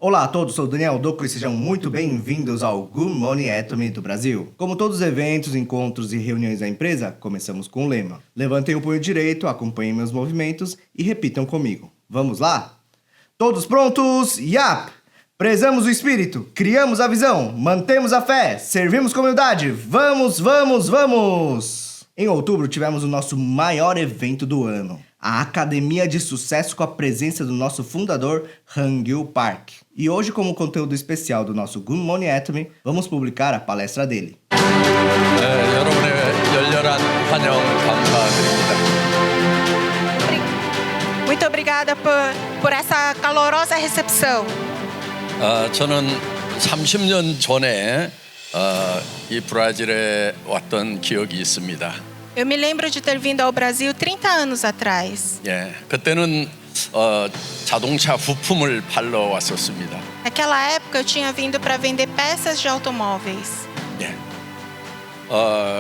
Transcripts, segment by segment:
Olá a todos, sou Daniel Doco e sejam muito bem-vindos ao Good Morning Atomy do Brasil. Como todos os eventos, encontros e reuniões da empresa, começamos com o lema. Levantem o punho direito, acompanhem meus movimentos e repitam comigo. Vamos lá? Todos prontos? Yap! Prezamos o espírito, criamos a visão, mantemos a fé, servimos com humildade. Vamos, vamos, vamos! Em outubro tivemos o nosso maior evento do ano. A Academia de Sucesso com a presença do nosso fundador, Hangil Park. E hoje, como conteúdo especial do nosso Good Morning Atomy, vamos publicar a palestra dele. 여러분의 열렬한 환영 감사드립니다. Muito obrigada por essa calorosa recepção. 저는 30년 전에 이 브라질에 왔던 기억이 있습니다. Eu me lembro de ter vindo ao Brasil 30 anos atrás. 예, 그때는 자동차 부품을 팔러 왔었습니다. Naquela época eu tinha vindo para vender peças de automóveis. 예.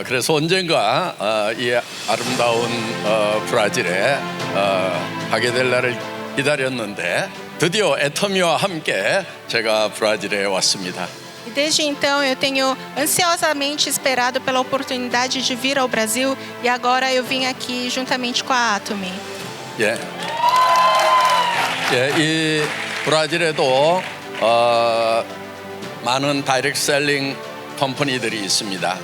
그래서 언젠가 이 아름다운 브라질에 가게 될 날을 기다렸는데 드디어 애터미와 함께 제가 브라질에 왔습니다. E desde então eu tenho ansiosamente esperado pela oportunidade de vir ao Brasil e agora eu vim aqui juntamente com a Atomy. 예. 예, 이 브라질에도 많은 다이렉트 셀링 컴퍼니들이 있습니다.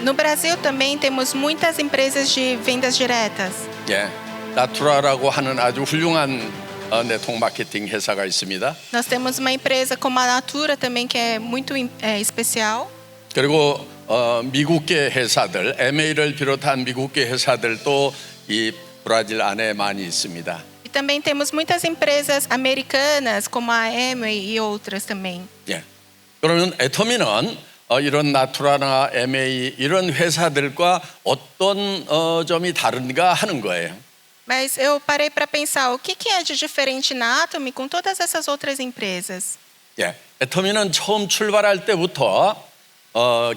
No Brasil também temos muitas empresas de vendas diretas. 예. 나투라라고 하는 아주 훌륭한 네트워크 마케팅 회사가 있습니다. Nós temos uma empresa como a Natura também que é muito especial. 그리고 미국계 회사들, MA를 비롯한 미국계 회사들도 이 브라질 안에 많이 있습니다. E também temos muitas empresas americanas como a Amway e outras também. 예. 그러면 애터미는 이런 나투라나 MA 이런 회사들과 어떤 점이 다른가 하는 거예요. Mas eu parei para pensar o que é de diferente na Atomy com todas essas outras empresas. 예, 애터미는 처음 출발할 때부터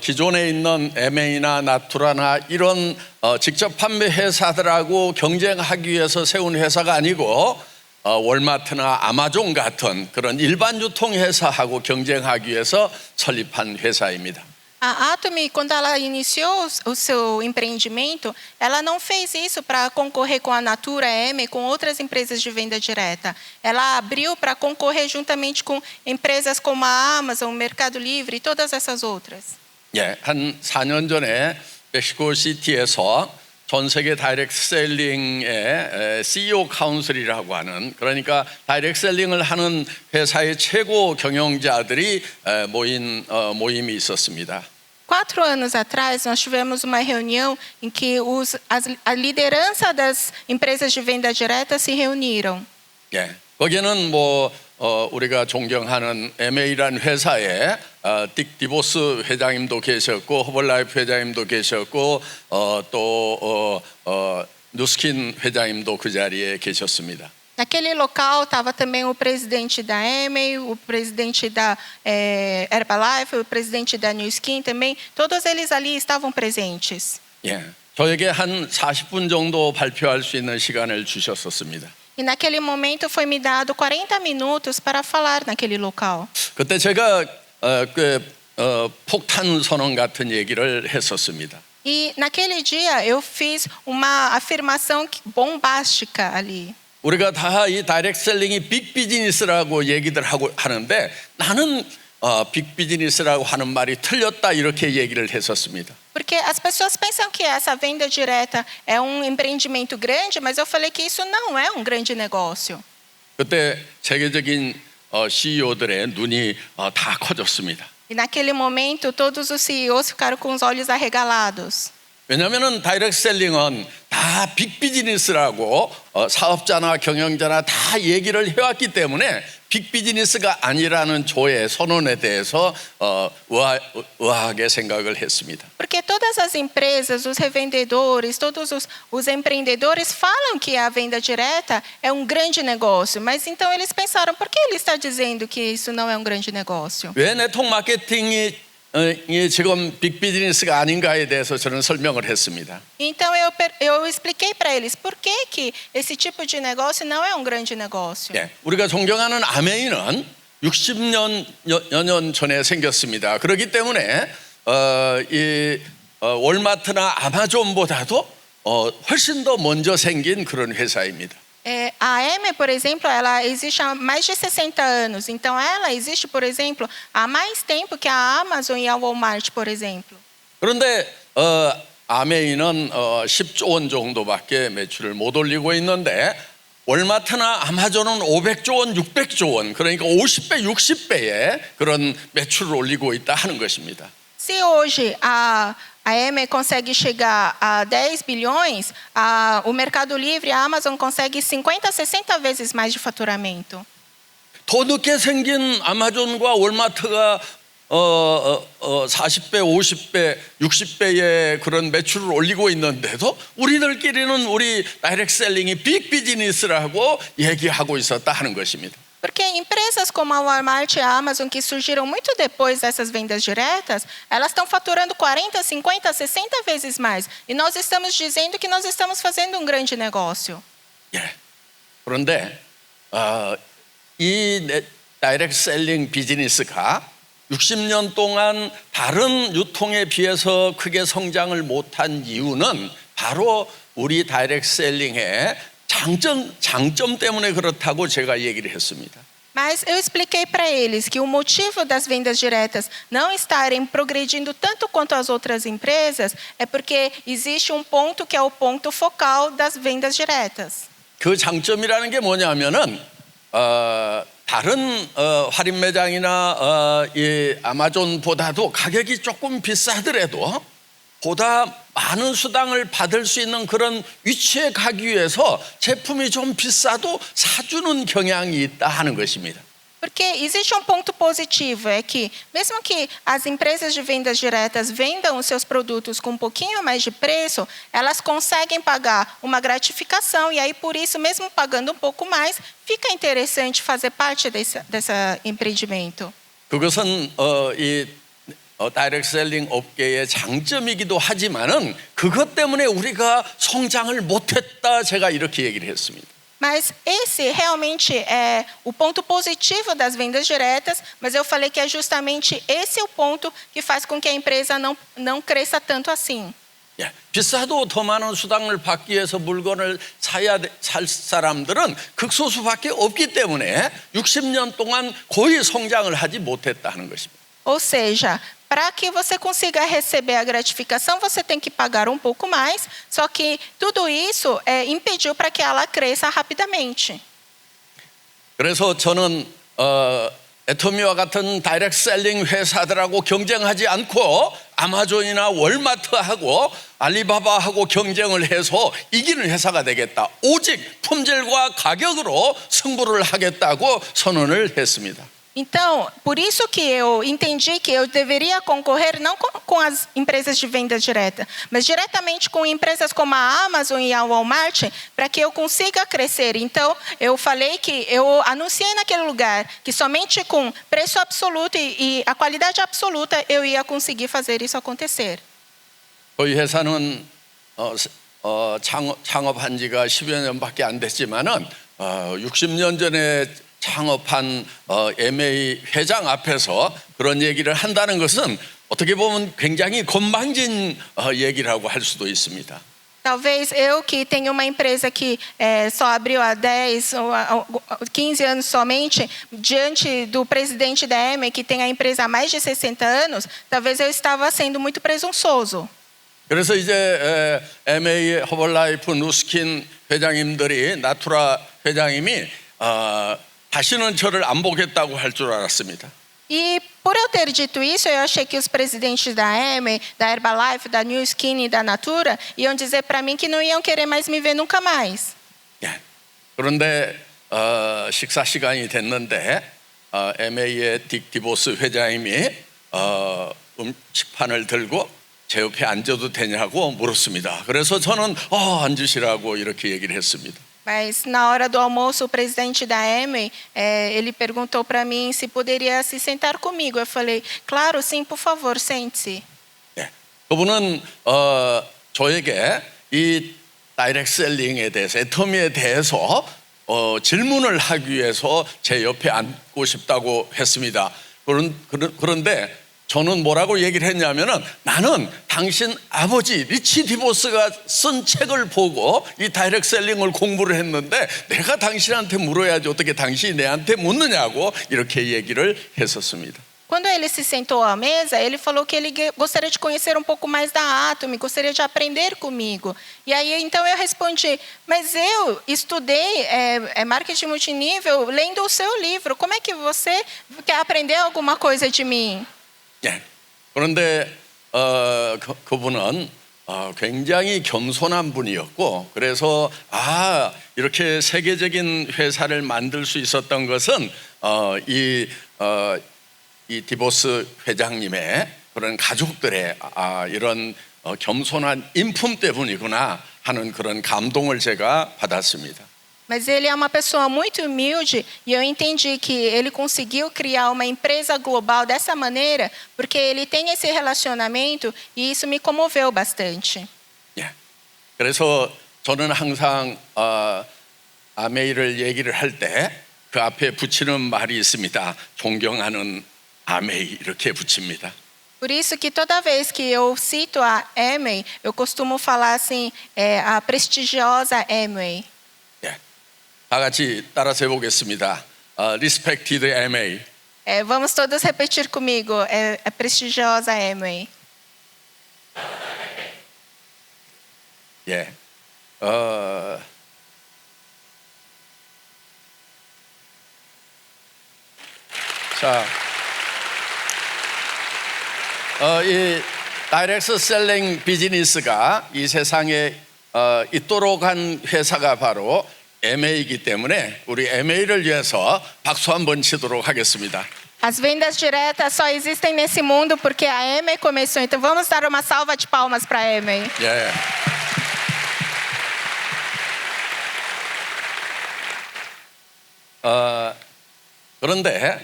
기존에 있는 MA나 나투라나 이런 직접 판매 회사들하고 경쟁하기 위해서 세운 회사가 a니고 월마트나 아마존 같은 그런 일반 유통 회사하고 경쟁하기 위해서 설립한 회사입니다. A Atomy, quando ela iniciou o seu empreendimento, ela não fez isso para concorrer com a Natura, a Amway, com outras empresas de venda direta. Ela abriu para concorrer juntamente com empresas como a Amazon, o Mercado Livre e todas essas outras. 예, 한 4년 전에 멕시코시티에서 전 세계 다이렉트 셀링의 CEO 카운슬이라고 하는 그러니까 다이렉트 셀링을 하는 회사의 최고 경영자들이 모인 모임이 있었습니다. 4 anos atrás, nós tivemos uma reunião em que a liderança das empresas de venda direta se reuniram. 예, 거기에는 우리가 존경하는 MA라는 회사에 딕 디보스 회장님도 계셨고 허벌라이프 회장님도 계셨고 또 누스킨 회장님도 그 자리에 계셨습니다. Naquele local estava também o presidente da Amway, o presidente da Herbalife, o presidente da New Skin também. Todos eles ali estavam presentes. 예, 저에게 한 40분 정도 발표할 수 있는 시간을 주셨었습니다. E naquele momento foi me dado 40 minutos para falar naquele local. 그때 제가 폭탄 선언 같은 얘기를 했었습니다. E naquele dia eu fiz uma afirmação bombástica ali. 우리가 다 이 다이렉트 셀링이 빅 비즈니스라고 얘기들 하고 하는데 나는 빅 비즈니스라고 하는 말이 틀렸다 이렇게 얘기를 했었습니다. Porque as pessoas pensam que essa venda direta é empreendimento grande, mas eu falei que isso não é grande negócio. 그때 세계적인 CEO들의 눈이 다 커졌습니다. E naquele momento todos os CEOs ficaram com os olhos arregalados. 왜냐하면 다이렉트 셀링은 다 빅 비즈니스라고 사업자나 경영자나 다 얘기를 해왔기 때문에 빅 비즈니스가 아니라는 조의 선언에 대해서 의아하게 생각을 했습니다. Porque todas as empresas, os revendedores, todos os empreendedores falam que a venda direta é grande negócio, mas então eles pensaram, por que ele está dizendo que isso não é grande negócio? 왜 네트워크 마케팅이 지금 빅 비즈니스가 아닌가에 대해서 저는 설명을 했습니다. Então eu expliquei para eles por que esse tipo de negócio não é grande negócio. 예, 우리가 존경하는 아메이는 60년 전에 생겼습니다. 그렇기 때문에 월마트나 아마존보다도 훨씬 더 먼저 생긴 그런 회사입니다. A AM, por exemplo, ela existe há mais de 60 anos. Então, ela existe, por exemplo, há mais tempo que a Amazon e a Walmart, por exemplo. 그런데 아메이는 10조 원 정도밖에 매출을 못 올리고 있는데 월마트나 아마존은 500조 원, 600조 원, 그러니까 50배, 60배의 그런 매출을 올리고 있다 하는 것입니다. Se hoje a AM consegue chegar a 10 bilhões, o Mercado Livre, a Amazon consegue 50, 60 vezes mais de faturamento. 더 늦게 생긴 아마존과 월마트가 40배, 50배, 60배의 그런 매출을 올리고 있는데도 우리들끼리는 우리 다이렉트 셀링이 빅 비즈니스라고 얘기하고 있었다 하는 것입니다. Porque empresas como a Walmart e a Amazon, que surgiram muito depois dessas vendas diretas, elas estão faturando 40, 50, 60 vezes mais. E nós estamos dizendo que nós estamos fazendo um grande negócio. 예. 그런데 이 다이렉트 셀링 비즈니스가 60년 동안 다른 유통에 비해서 크게 성장을 못한 이유는 바로 우리 다이렉트 셀링의 장점 때문에 그렇다고 제가 얘기를 했습니다. Mas eu expliquei para eles que o motivo das vendas diretas não estarem progredindo tanto quanto as outras empresas é porque existe um ponto que é o ponto focal das vendas diretas. 그 장점이라는 게 뭐냐면은 다른 할인 매장이나 이 아마존보다도 가격이 조금 비싸더라도 보다 많은 수당을 받을 수 있는 그런 위치에 가기 위해서 제품이 좀 비싸도 사주는 경향이 있다 하는 것입니다. Porque existe um ponto positivo, é que mesmo que as empresas de vendas diretas vendam os seus produtos com um pouquinho mais de preço, elas conseguem pagar uma gratificação e aí por isso, mesmo pagando um pouco mais, fica interessante fazer parte desse empreendimento. 그것은 이 다이렉트 셀링 업계의 장점이기도 하지만은 그것 때문에 우리가 성장을 못했다 제가 이렇게 얘기를 했습니다. Mas esse realmente é o ponto positivo das vendas diretas, mas eu falei que é justamente esse o ponto que faz com que a empresa não cresça tanto assim. 예, 비싸도 더 많은 수당을 받기 위해서 물건을 살 사람들은 극소수밖에 없기 때문에 60년 동안 거의 성장을 하지 못했다는 것입니다. Ou seja, para que você consiga receber a gratificação, você tem que pagar um pouco mais, só que tudo isso impediu para que ela cresça rapidamente. 그래서 저는 애터미와 같은 다이렉트 셀링 회사들하고 경쟁하지 않고 아마존이나 월마트하고 알리바바하고 경쟁을 해서 igi는 회사가 되겠다. 오직 품질과 가격으로 승부를 하겠다고 선언을 했습니다. Então, por isso que eu entendi que eu deveria concorrer não com as empresas de venda direta, mas diretamente com empresas como a Amazon e a Walmart, para que eu consiga crescer. Então, eu falei que eu anunciei naquele lugar que somente com preço absoluto e a qualidade absoluta eu ia conseguir fazer isso acontecer. 저희 회사는 창업한 지가 10여 년밖에 안 됐지만은 60년 전에 창업한 MA 회장 앞에서 그런 얘기를 한다는 것은 어떻게 보면 굉장히 건방진 얘기라고 할 수도 있습니다. Talvez eu que tenho uma empresa que só abriu há 10 ou 15 anos somente, diante do presidente da EME, que tem a empresa há mais de 60 anos, talvez eu estava sendo muito presunçoso. 그래서 이제 MA 허벌라이프 누스킨 회장님들이 나투라 회장님이 다시는 저를 안 보겠다고 할 줄 알았습니다. E por eu ter dito isso, eu achei que os presidentes da EME, da Herbalife, da New Skin e da Natura iam dizer para mim que não iam querer mais me ver nunca mais. 예. 그런데 식사 시간이 됐는데 MA의 딕 디보스 회장님이 식판을 들고 제 옆에 앉아도 되냐고 물었습니다. 그래서 저는 앉으시라고 이렇게 얘기를 했습니다. Mas na hora do almoço, o presidente da EME, ele perguntou para mim se poderia se sentar comigo. Eu falei, claro, sim, por favor, sente-se. 예. 그분은 저에게 이 다이렉트 셀링에 대해서, 애터미에 대해서 질문을 하기 위해서 제 옆에 앉고 싶다고 했습니다. 그런데 저는 뭐라고 얘기를 했냐면은 나는 당신 아버지 리치 디보스가 쓴 책을 보고 이 다이렉트 셀링을 공부를 했는데 내가 당신한테 물어야지 어떻게 당신이 내한테 묻느냐고 이렇게 얘기를 했었습니다. Quando ele se sentou à mesa, ele falou que ele gostaria de conhecer um pouco mais da Atomy, gostaria de aprender comigo. E aí, então, eu respondi, mas eu estudei marketing multinível lendo o seu livro. Como é que você quer aprender alguma coisa de mim? 예. 그런데 그분은 굉장히 겸손한 분이었고 그래서 이렇게 세계적인 회사를 만들 수 있었던 것은 이 디보스 회장님의 그런 가족들의 이런 겸손한 인품 때문이구나 하는 그런 감동을 제가 받았습니다. Mas ele é uma pessoa muito humilde e eu entendi que ele conseguiu criar uma empresa global dessa maneira porque ele tem esse relacionamento e isso me comoveu bastante. 예. 그래서 저는 항상 아메이를 얘기를 할 때 그 앞에 붙이는 말이 있습니다. 존경하는 아메이 이렇게 붙입니다. Por isso que toda vez que eu cito a Amway, eu costumo falar assim, a prestigiosa Amway. 예. 다 같이 따라서 해보겠습니다. Respected Amway. Vamos todos repetir comigo, a prestigiosa Amway. 예. 자. 이 다이렉트 셀링 비즈니스가 이 세상에 있도록 한 회사가 바로 MA이기 때문에 우리 MA를 위해서 박수 한번 치도록 하겠습니다. As vendas diretas só existem nesse mundo porque a Amway começou. Então vamos dar uma salva de palmas para a Amway. 예. 그런데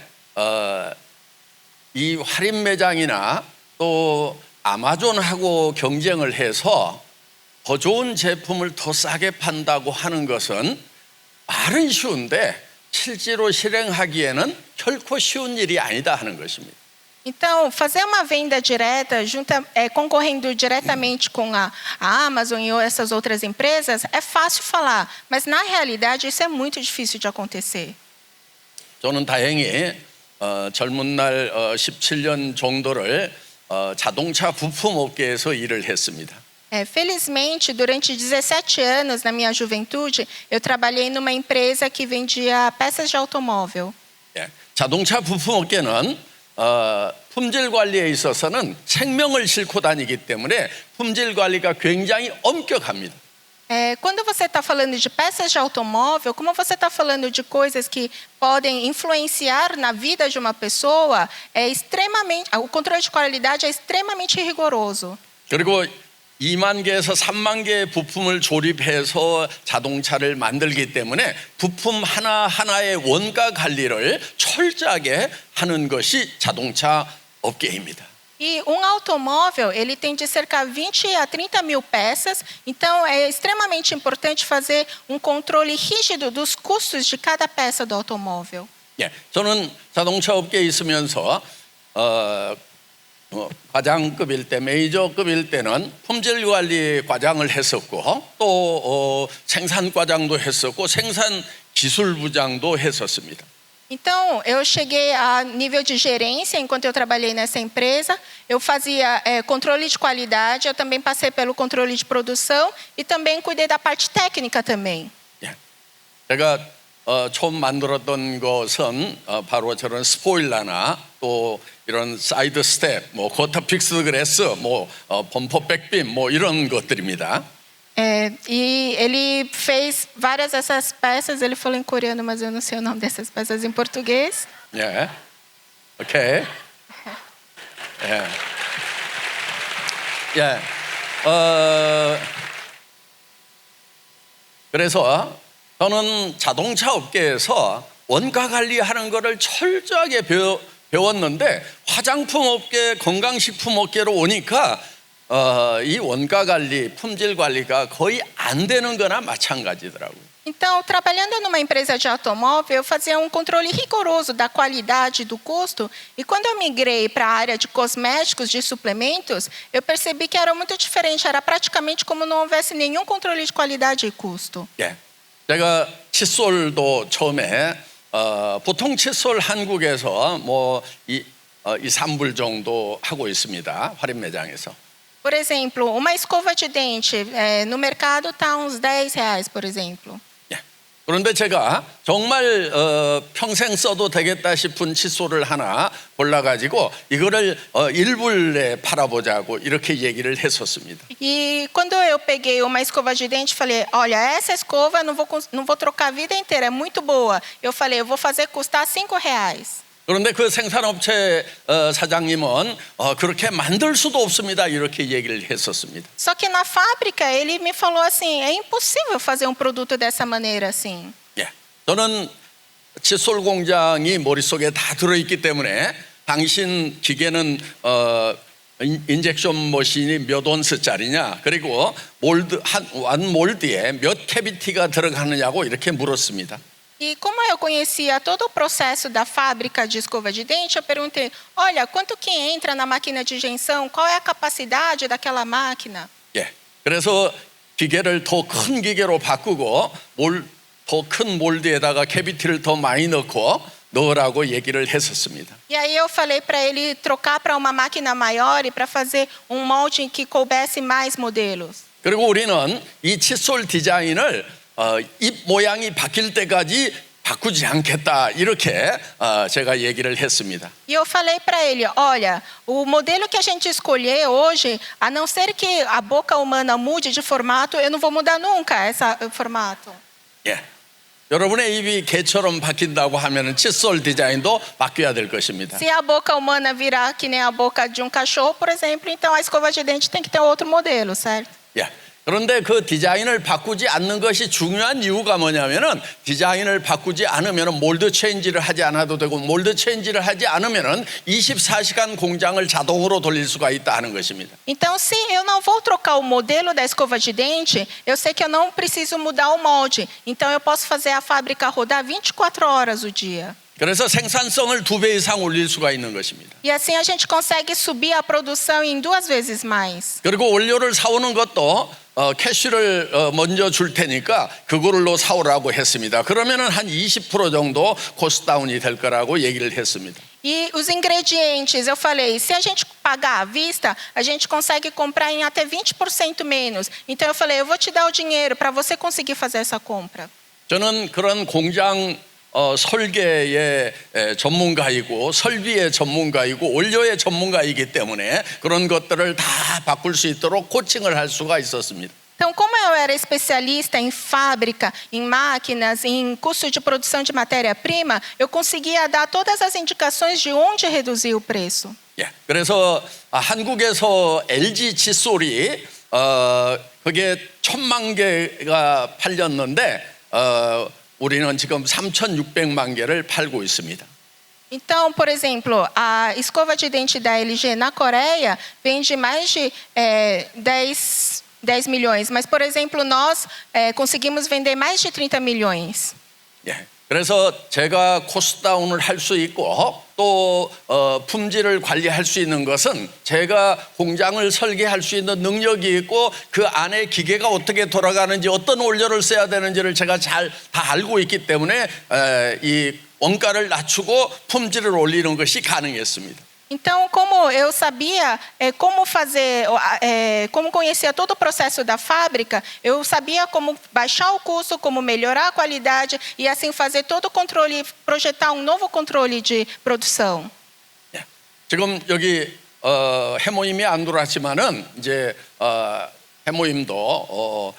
이 할인 매장이나 또 아마존하고 경쟁을 해서 더 좋은 제품을 더 싸게 판다고 하는 것은 말은 쉬운데 실제로 실행하기에는 결코 쉬운 일이 아니다 하는 것입니다. Então, fazer uma venda direta, concorrendo diretamente com a Amazon e essas outras empresas, é fácil falar, mas na realidade isso é muito difícil de acontecer. 저는 다행히 젊은 날 17년 정도를 자동차 부품 업계에서 일을 했습니다. Felizmente, durante 17 anos na minha juventude, eu trabalhei numa empresa que vendia peças de automóvel. 예, 자동차 부품 업계는 품질 관리에 있어서는 생명을 싣고 다니기 때문에 품질 관리가 굉장히 엄격합니다. Quando você está falando de peças de automóvel, como você está falando de coisas que podem influenciar na vida de uma pessoa, o controle de qualidade é extremamente rigoroso. 그리고 2만 개에서 3만 개의 부품을 조립해서 자동차를 만들기 때문에 부품 하나하나의 원가 관리를 철저하게 하는 것이 자동차 업계입니다. E automóvel, ele tem de cerca 20 a 30 mil peças, então é extremamente importante fazer controle rígido dos custos de cada peça do automóvel. 예, 저는 자동차 업계에 있으면서 과장급일 때, 메이저급일 때는 품질 관리 과장을 했었고 또 생산 과장도 했었고 생산 기술 부장도 했었습니다. Então, eu cheguei a nível de gerência enquanto eu trabalhei nessa empresa. Eu fazia controle de qualidade, eu também passei pelo controle de produção e também cuidei da parte técnica também. 예, 제가 처음 만들었던 것은 바로 저런 스포일러나 또 이런 사이드 스텝, 뭐 쿼터 픽스 그래스, 뭐 범퍼 백빔, 뭐 이런 것들입니다. E ele fez várias dessas peças, ele falou em coreano, mas eu não sei o nome dessas peças em português. 예, 오케이. 예, 그래서 저는 자동차 업계에서 원가 관리하는 것을 철저하게 배웠는데 화장품 업계, 건강식품 업계로 오니까 이 원가 관리, 품질 관리가 거의 안 되는 거나 마찬가지더라고요. Então, trabalhando numa empresa de automóvel, eu fazia um controle rigoroso da qualidade e do custo. E quando eu migrei para a área de cosméticos, de suplementos, eu percebi que era muito diferente. Era praticamente como não houvesse nenhum controle de qualidade e custo. 예, 제가 칫솔도 처음에 보통 칫솔 한국에서 뭐 2, 3불 정도 하고 있습니다. 할인 매장에서. Por exemplo, uma escova de dente no mercado está uns R$10, por exemplo. 예. 그런데 제가 정말 평생 써도 되겠다 싶은 칫솔을 하나 골라가지고 이거를 1불에 팔아보자고 이렇게 얘기를 했었습니다. E quando eu peguei uma escova de dente, falei, olha, essa escova eu não vou trocar a vida inteira, é muito boa. Eu falei, eu vou fazer custar R$5. 그런데 그 생산업체 사장님은 그렇게 만들 수도 없습니다. 이렇게 얘기를 했었습니다. Só que na fábrica ele me falou assim, é impossível fazer um produto dessa maneira assim. 예, 저는 칫솔 공장이 머릿속에 다 들어있기 때문에 당신 기계는 인젝션 머신이 몇 온스짜리냐 그리고 완 몰드에 몇 캐비티가 들어가느냐고 이렇게 물었습니다. E como eu conhecia todo o processo da fábrica de escova de dente, eu perguntei, olha, quanto que entra na máquina de injeção? Qual é a capacidade daquela máquina? 예, 그래서 기계를 더 큰 기계로 바꾸고 더 큰 몰드에다가 캐비티를 더 많이 넣으라고 얘기를 했었습니다. E aí eu falei para ele trocar para uma máquina maior e para fazer um molde que coubesse mais modelos. 그리고 우리는 이 칫솔 디자인을 입 모양이 바뀔 때까지 바꾸지 않겠다 이렇게 제가 얘기를 했습니다. E eu falei para ele, olha, o modelo que a gente escolher hoje, a não ser que a boca humana mude de formato, eu não vou mudar nunca esse formato. 예, 여러분의 입이 개처럼 바뀐다고 하면은 칫솔 디자인도 바뀌어야 될 것입니다. Se a boca humana virar que nem a boca de um cachorro, por exemplo, então a escova de dente tem que ter outro modelo, certo? 예. 그런데 그 디자인을 바꾸지 않는 것이 중요한 이유가 뭐냐면은 디자인을 바꾸지 않으면 몰드 체인지를 하지 않아도 되고 몰드 체인지를 하지 않으면 24시간 공장을 자동으로 돌릴 수가 있다 하는 것입니다. Então, se eu não vou trocar o modelo da escova de dente, eu sei que eu não preciso mudar o molde. Então, eu posso fazer a fábrica rodar 24 horas o dia. 그래서 생산성을 2배 이상 올릴 수가 있는 것입니다. E assim a gente consegue subir a produção em 2 vezes mais. 그리고 원료를 사오는 것도 캐시를 먼저 줄 테니까 그걸로 사오라고 했습니다. 그러면은 한 20% 정도 코스트 다운이 될 거라고 얘기를 했습니다. E os ingredientes, eu falei, se a gente pagar à vista, a gente consegue comprar em até 20% menos. Então eu falei, eu vou te dar o dinheiro para você conseguir fazer essa compra. 저는 그런 공장 설계의 전문가이고 설비의 전문가이고 원료의 전문가이기 때문에 그런 것들을 다 바꿀 수 있도록 코칭을 할 수가 있었습니다. Então, como eu era especialista em fábrica, em máquinas, em custo de produção de matéria-prima, eu conseguia dar todas as indicações de onde reduzir o preço. 예, 그래서 한국에서 LG 칫솔이 그게 1,000만 개가 팔렸는데 우리는 지금 3,600만 개를 팔고 있습니다. Então, por exemplo, a escova de dente da LG na Coreia vende mais de 10 milhões. Mas, por exemplo, nós conseguimos vender mais de 30 milhões. 예, 그래서 제가 코스트 다운을 할 수 있고 또 품질을 관리할 수 있는 것은 제가 공장을 설계할 수 있는 능력이 있고 그 안에 기계가 어떻게 돌아가는지 어떤 원료를 써야 되는지를 제가 잘 다 알고 있기 때문에 이 원가를 낮추고 품질을 올리는 것이 가능했습니다. Então, como eu sabia como fazer, como conhecia todo o processo da fábrica, eu sabia como baixar o custo, como melhorar a qualidade e assim fazer todo o controle, projetar um novo controle de produção. 예, 지금 여기 해모임이 안 들어왔지만은 이제 해모임도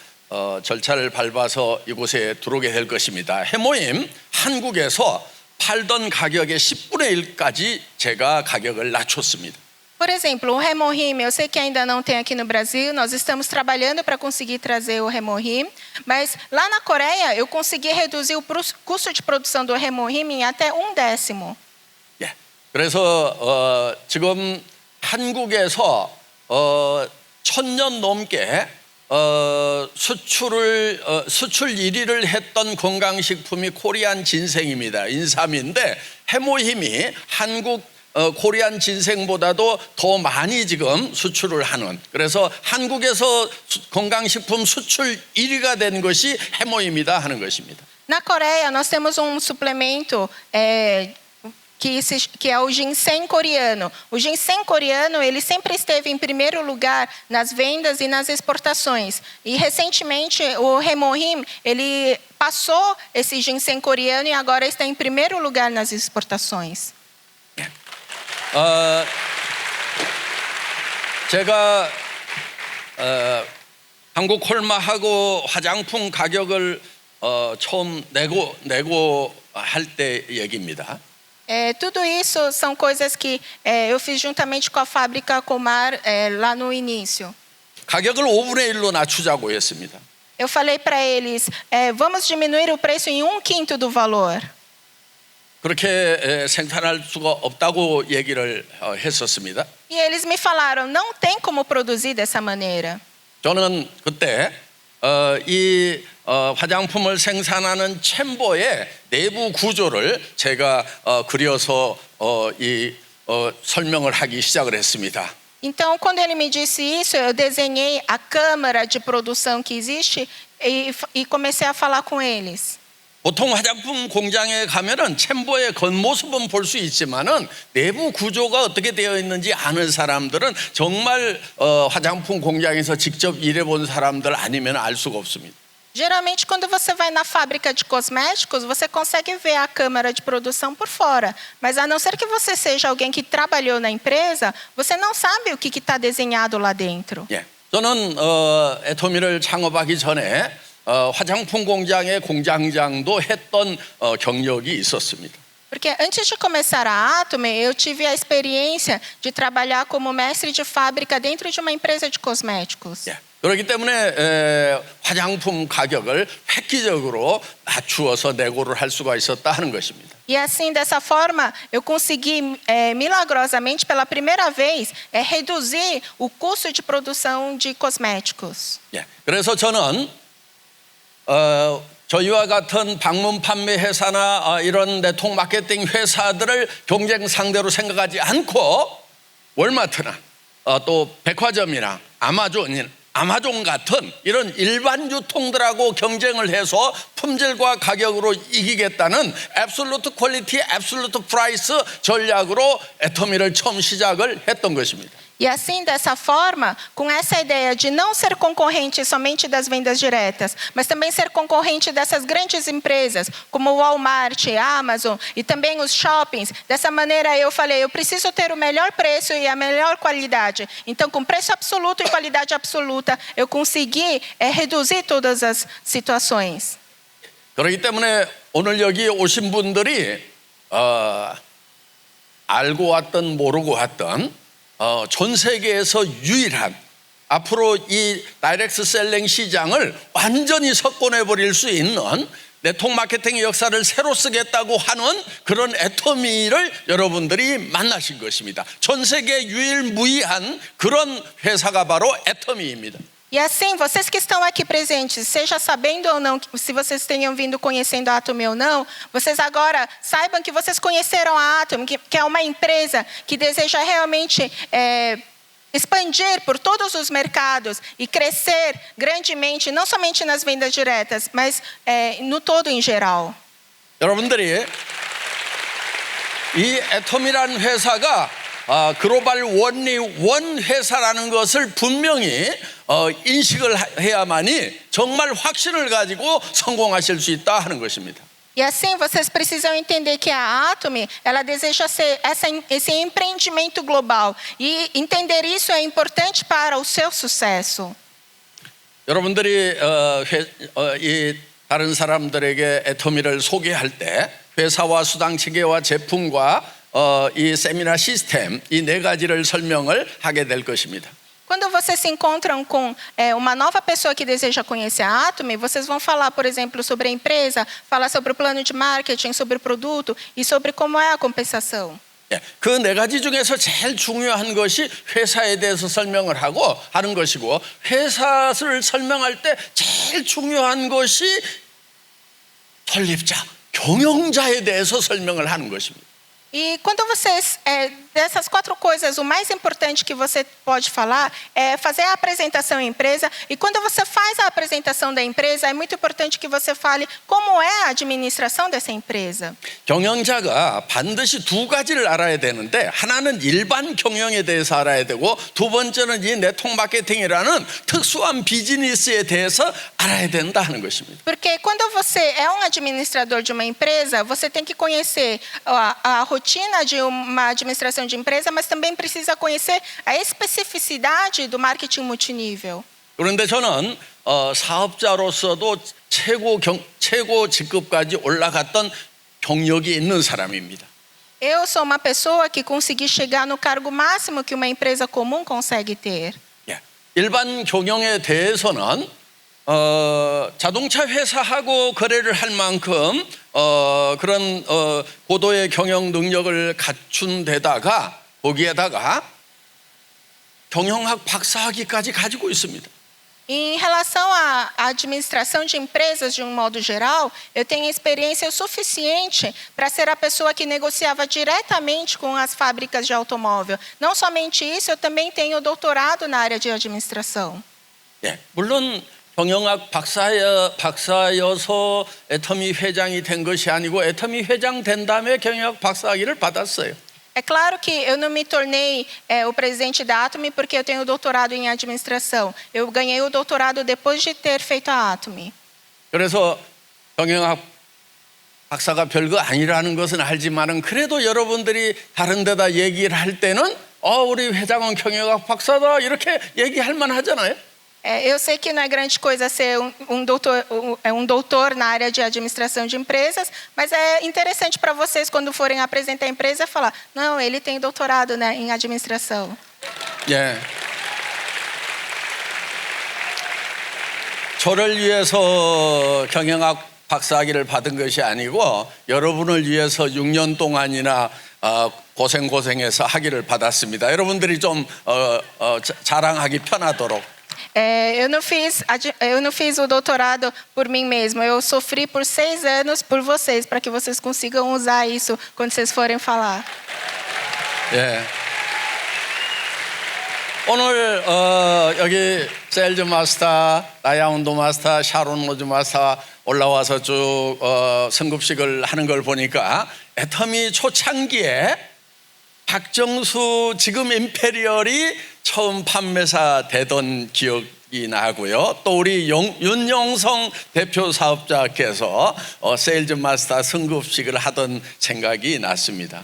절차를 밟아서 이곳에 들어오게 될 것입니다. 해모임 한국에서 팔던 가격의 10분의 1까지 제가 가격을 낮췄습니다. Por exemplo, o Hemorim, eu sei que ainda não tem aqui no Brasil, nós estamos trabalhando para conseguir trazer o Hemorim, mas lá na Coreia eu consegui reduzir o custo de produção do Hemorim em até 1/10. 예, 그래서 지금 한국에서 1,000년 넘게 수출 1위를 했던 건강식품이 코리안 진생입니다. 인삼인데 해모힘이 한국 코리안 진생보다도 더 많이 지금 수출을 하는, 그래서 한국에서 건강식품 수출 1위가 된 것이 해모입니다 하는 것입니다. Na Coreia, nós temos suplemento que é o ginseng coreano. O ginseng coreano, ele sempre esteve em primeiro lugar nas vendas e nas exportações. E recentemente o Hemohim, ele passou esse ginseng coreano e agora está em primeiro lugar nas exportações. 제가 한국 콜마하고 화장품 가격을 처음 내고 할 때 얘기입니다. Tudo isso são coisas que eu fiz juntamente com a fábrica Comar lá no início. 가격을 5분의 1로 낮추자고 했습니다. Eu falei para eles, vamos diminuir o preço em 1/5 do valor. 그렇게 생산할 수가 없다고 얘기를 했었습니다. E eles me falaram, não tem como produzir dessa maneira. 저는 그때 이 화장품을 생산하는 챔버의 내부 구조를 제가 그려서 설명을 하기 시작을 했습니다. Então, quando ele me disse isso, eu desenhei a câmara de produção que existe e comecei a falar com eles. 보통 화장품 공장에 가면은 챔버의 겉모습은 볼 수 있지만은 내부 구조가 어떻게 되어 있는지 아는 사람들은 정말 화장품 공장에서 직접 일해본 사람들 아니면 알 수가 없습니다. Geralmente, quando você vai na fábrica de cosméticos, você consegue ver a câmara de produção por fora. Mas a não ser que você seja alguém que trabalhou na empresa, você não sabe o que está desenhado lá dentro. 예, 저는 애토미를 창업하기 전에 화장품 공장의 공장장도 했던 경력이 있었습니다. Porque antes de começar a Atomy, eu tive a experiência de trabalhar como mestre de fábrica dentro de uma empresa de cosméticos. 예, 그렇기 때문에 화장품 가격을 획기적으로 낮추어서 내고를 할 수가 있었다 하는 것입니다. E assim, dessa forma, eu consegui milagrosamente, pela primeira vez, reduzir o custo de produção de cosméticos. 예, 그래서 저는 저희와 같은 방문 판매 회사나 이런 네트워크 마케팅 회사들을 경쟁 상대로 생각하지 않고 월마트나 또 백화점이나 아마존 같은 이런 일반 유통들하고 경쟁을 해서 품질과 가격으로 이기겠다는 애블솔루트 퀄리티, 애블솔루트 프라이스 전략으로 애토미를 처음 시작을 했던 것입니다. E assim, dessa forma, com essa ideia de não ser concorrente somente das vendas diretas, mas também ser concorrente dessas grandes empresas, como o Walmart, Amazon e também os shoppings, dessa maneira eu falei, eu preciso ter o melhor preço e a melhor qualidade. Então, com preço absoluto e qualidade absoluta, eu consegui reduzir todas as situações. 그렇기 때문에 오늘 여기 오신 분들이 알고 왔든 모르고 왔든 전 세계에서 유일한 앞으로 이 다이렉트 셀링 시장을 완전히 석권해버릴 수 있는 네트워크 마케팅의 역사를 새로 쓰겠다고 하는 그런 애토미를 여러분들이 만나신 것입니다. 전 세계 유일무이한 그런 회사가 바로 애토미입니다. E assim, vocês que estão aqui presentes, seja sabendo ou não, se vocês tenham vindo conhecendo a Atomy ou não, vocês agora saibam que vocês conheceram a Atomy, que é uma empresa que deseja realmente expandir por todos os mercados e crescer grandemente, não somente nas vendas diretas, mas no todo em geral. 여러분들이 이 애토미라는 회사가 글로벌 원 회사라는 것을 분명히 인식을 해야만이 정말 확신을 가지고 성공하실 수 있다 하는 것입니다. E assim vocês precisam entender que a Atomy, ela deseja ser esse empreendimento global. E entender isso é importante para o seu sucesso. 여러분들이 이 다른 사람들에게 애토미를 소개할 때 회사와 수당 체계와 제품과 이 세미나 시스템 이 네 가지를 설명을 하게 될 것입니다. Quando vocês se encontram com uma nova pessoa que deseja conhecer a Atomy, vocês vão falar, por exemplo, sobre a empresa, falar sobre o plano de marketing, sobre o produto e sobre como é a compensação. 그 네 가지 중에서 제일 중요한 것이 회사에 대해서 설명을 하는 것이고, 회사를 설명할 때 제일 중요한 것이 설립자, 경영자에 대해서 설명을 하는 것입니다. E quando dessas 4 coisas, o mais importante que você pode falar é fazer a apresentação à empresa. E quando você faz a apresentação da empresa, é muito importante que você fale como é a administração dessa empresa. 경영자가 반드시 2가지를 알아야 되는데, 하나는 일반 경영에 대해서 알아야 되고, 두 번째는 이 네트워크 마케팅이라는 특수한 비즈니스에 대해서 알아야 된다 하는 것입니다. Porque quando você é um administrador de uma empresa, você tem que conhecer a rotina de uma administração de empresa, mas também precisa conhecer a especificidade do marketing multinível. 그런데 저는 사업자로서도 최고 직급까지 올라갔던 경력이 있는 사람입니다. Eu sou uma pessoa que consegui chegar no cargo máximo que uma empresa comum consegue ter. 일반 경영에 대해서는 자동차 회사하고 거래를 할 만큼 그런 고도의 경영 능력을 갖춘 데다가 거기에다가 경영학 박사학위까지 가지고 있습니다. Em relação à administração de empresas de um modo geral, eu tenho experiência o suficiente para ser a pessoa que negociava diretamente com as fábricas de automóvel. Não somente isso, eu também tenho doutorado na área de administração. 물론 경영학 박사여서 애터미 회장이 된 것이 아니고, 애터미 회장 된 다음에 경영학 박사학위를 받았어요. É claro que eu não me tornei o presidente da Atomy porque eu tenho doutorado em administração. Eu ganhei o doutorado depois de ter feito a Atomy. 그래서 경영학 박사가 별거 아니라는 것은 알지만은, 그래도 여러분들이 다른 데다 얘기를 할 때는 우리 회장은 경영학 박사다 이렇게 얘기할 만하잖아요. Eu sei que não é grande coisa ser um doutor na área de administração de empresas, mas é interessante para vocês, quando forem apresentar a empresa, falar: não, ele tem doutorado, né, em administração. 저를 위해서 경영학 박사학위를 받은 것이 아니고, 여러분을 위해서 6년 동안이나 고생해서 학위를 받았습니다. 여러분들이 좀 자랑하기 편하도록. Eu não fiz o doutorado por mim mesmo. Eu sofri por 6 anos por vocês, para que vocês consigam usar isso quando vocês forem falar. 오늘 여기 세일즈 마스터, 라야운드 마스터, 샤론 로즈 마스터 올라와서 쭉 성급식을 하는 걸 보니까, 애터미 초창기에 박정수 지금 임페리얼이 처음 판매사 되던 기억이 나고요. 또 우리 윤영성 대표 사업자께서 세일즈 마스터 성급식을 하던 생각이 났습니다.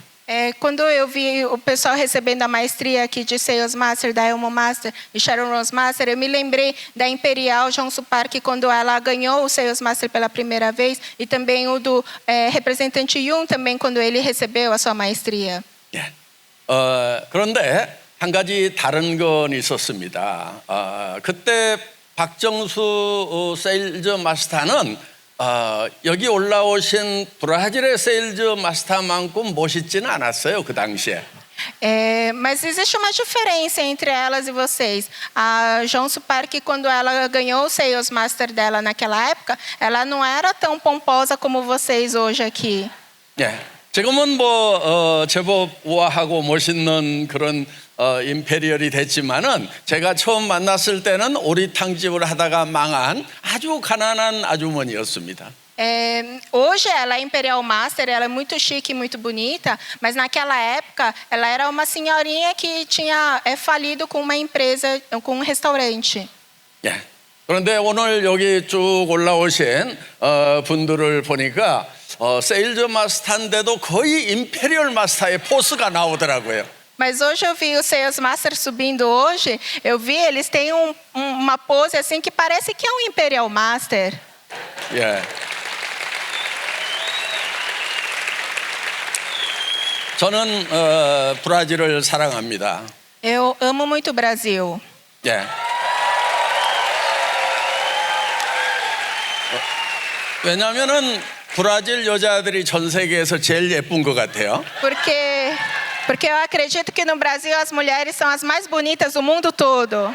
Quando eu vi o pessoal recebendo a maestria aqui de Sales Master, da Elmo Master e Sharon Rose Master, eu me lembrei da Imperial Johnson Park quando ela ganhou o Sales Master pela primeira vez, e também o do representante Yun também quando ele recebeu a sua maestria. 그런데 한 가지 다른 건 있었습니다. 그때 박정수 세일즈 마스터는 여기 올라오신 브라질의 세일즈 마스터만큼 멋있지는 않았어요, 그 당시에. Mas existe uma diferença entre elas e vocês. A Johnson Park, quando ela ganhou o Sales Master dela naquela época, ela não era tão pomposa como vocês hoje aqui. 지금은 제법 우아하고 멋있는 그런 임페리얼이 됐지만은, 제가 처음 만났을 때는 오리탕집을 하다가 망한 아주 가난한 아주머니였습니다. Hoje ela é Imperial Master, ela é muito chique, muito bonita, mas naquela época ela era uma senhorinha que tinha falido com uma empresa, com um restaurante. 그런데 오늘 여기 쭉 올라오신 분들을 보니까 세일즈 마스터인데도 거의 임페리얼 마스터의 포스가 나오더라고요. Mas hoje eu vi o Sales Master subindo hoje, eu vi eles têm uma pose assim que parece que é um Imperial Master. 저는 브라질을 사랑합니다. Eu amo muito o Brasil. 왜냐하면은 브라질 여자들이 전 세계에서 제일 예쁜 것 같아요. Porque Porque eu acredito que no Brasil as mulheres são as mais bonitas do mundo todo.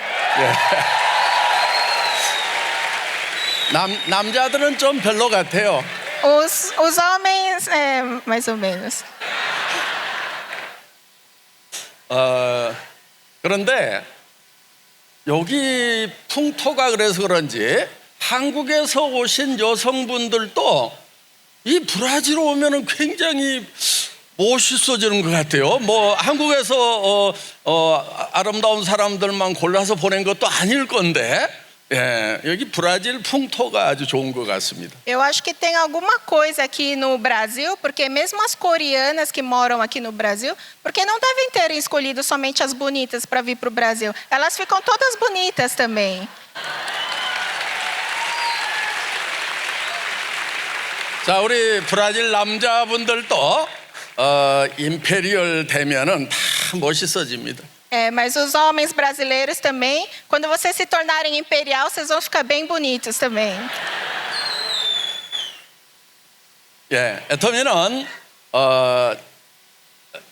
남자들은 좀 별로 같아요. Os homens, mais ou menos. 그런데 여기 풍토가 그래서 그런지 한국에서 오신 여성분들도 이 브라질 오면은 굉장히 멋있어지는 것 같아요. 뭐 한국에서 아름다운 사람들만 골라서 보낸 것도 아닐 건데 여기 브라질 풍토가 아주 좋은 것 같습니다. Eu acho que tem alguma coisa aqui no Brasil, porque mesmo as coreanas que moram aqui no Brasil, porque não devem ter escolhido somente as bonitas para vir para o Brasil. Elas ficam todas bonitas também. 자, 우리 브라질 남자분들도 임페리얼 되면은 다 멋있어집니다. Mas os homens brasileiros também, quando vocês se tornarem imperial, vocês vão ficar bem bonitos também. 애터미는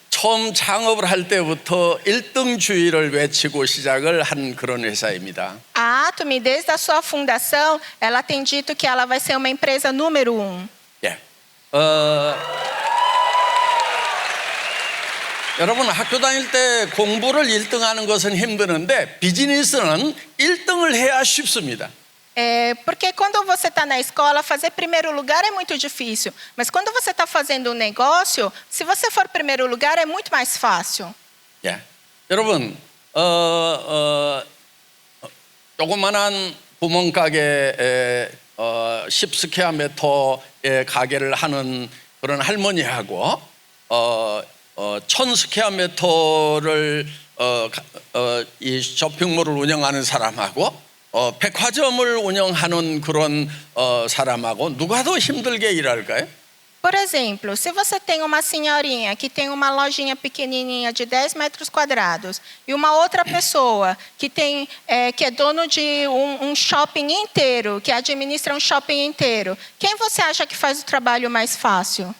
처음 창업을 할 때부터 1등주의를 외치고 시작을 한 그런 회사입니다. A Atomy, desde a sua fundação, ela tem dito que ela vai ser uma empresa número 1. 여러분 학교 다닐 때 공부를 1등하는 것은 힘드는데 비즈니스는 1등을 해야 쉽습니다. Porque quando você está na escola, fazer primeiro lugar é muito difícil. Mas quando você está fazendo um negócio, se você for primeiro lugar, é muito mais fácil. 여러분, 조그만한 구멍가게 10스퀘어미터의 가게를 하는 그런 할머니하고 1000스퀘어미터를 이 쇼핑몰을 운영하는 사람하고 백화점을 운영하는 그런 사람하고 누가 더 힘들게 일할까요? Por exemplo, se você tem uma senhorinha que tem uma lojinha pequenininha de 10 metros quadrados e uma outra pessoa que é dono de um shopping inteiro, que administra um shopping inteiro, quem você acha que faz o trabalho mais fácil?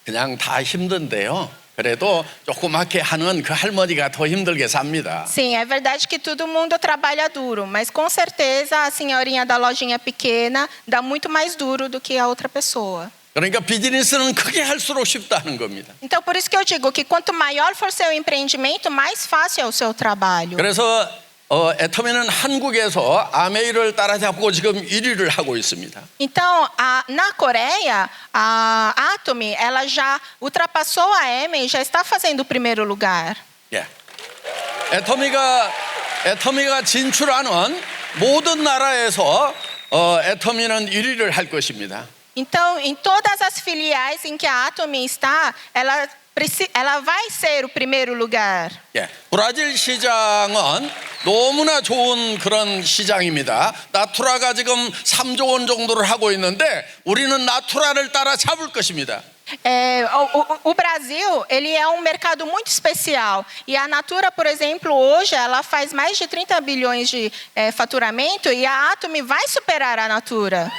그냥 다 힘든데요. 그래도 조그맣게 하는 그 할머니가 더 힘들게 삽니다. Sim, é verdade que todo mundo trabalha duro, mas com certeza a senhorinha da lojinha pequena dá muito mais duro do que a outra pessoa. 그러니까 비즈니스는 크게 할수록 쉽다는 겁니다. Então por isso que eu digo que quanto maior for seu empreendimento, mais fácil é o seu trabalho. 그래서 애터미는 한국에서 아메이를 따라잡고 지금 1위를 하고 있습니다. Então, na Coreia, a Atomy, ela já ultrapassou a Amway e já está fazendo o primeiro lugar. 애터미가 진출하는 모든 나라에서 애터미는 1위를 할 것입니다. Então, em todas as filiais em que a Atomy está, ela vai ser o primeiro lugar. 브라질 시장은 너무나 좋은 그런 시장입니다. 나투라가 지금 3조 원 정도를 하고 있는데 우리는 나투라를 따라잡을 것입니다. O Brasil, ele é um mercado muito especial. E a Natura, por exemplo, hoje ela faz mais de 30 bilhões de faturamento e a Atomy vai superar a Natura.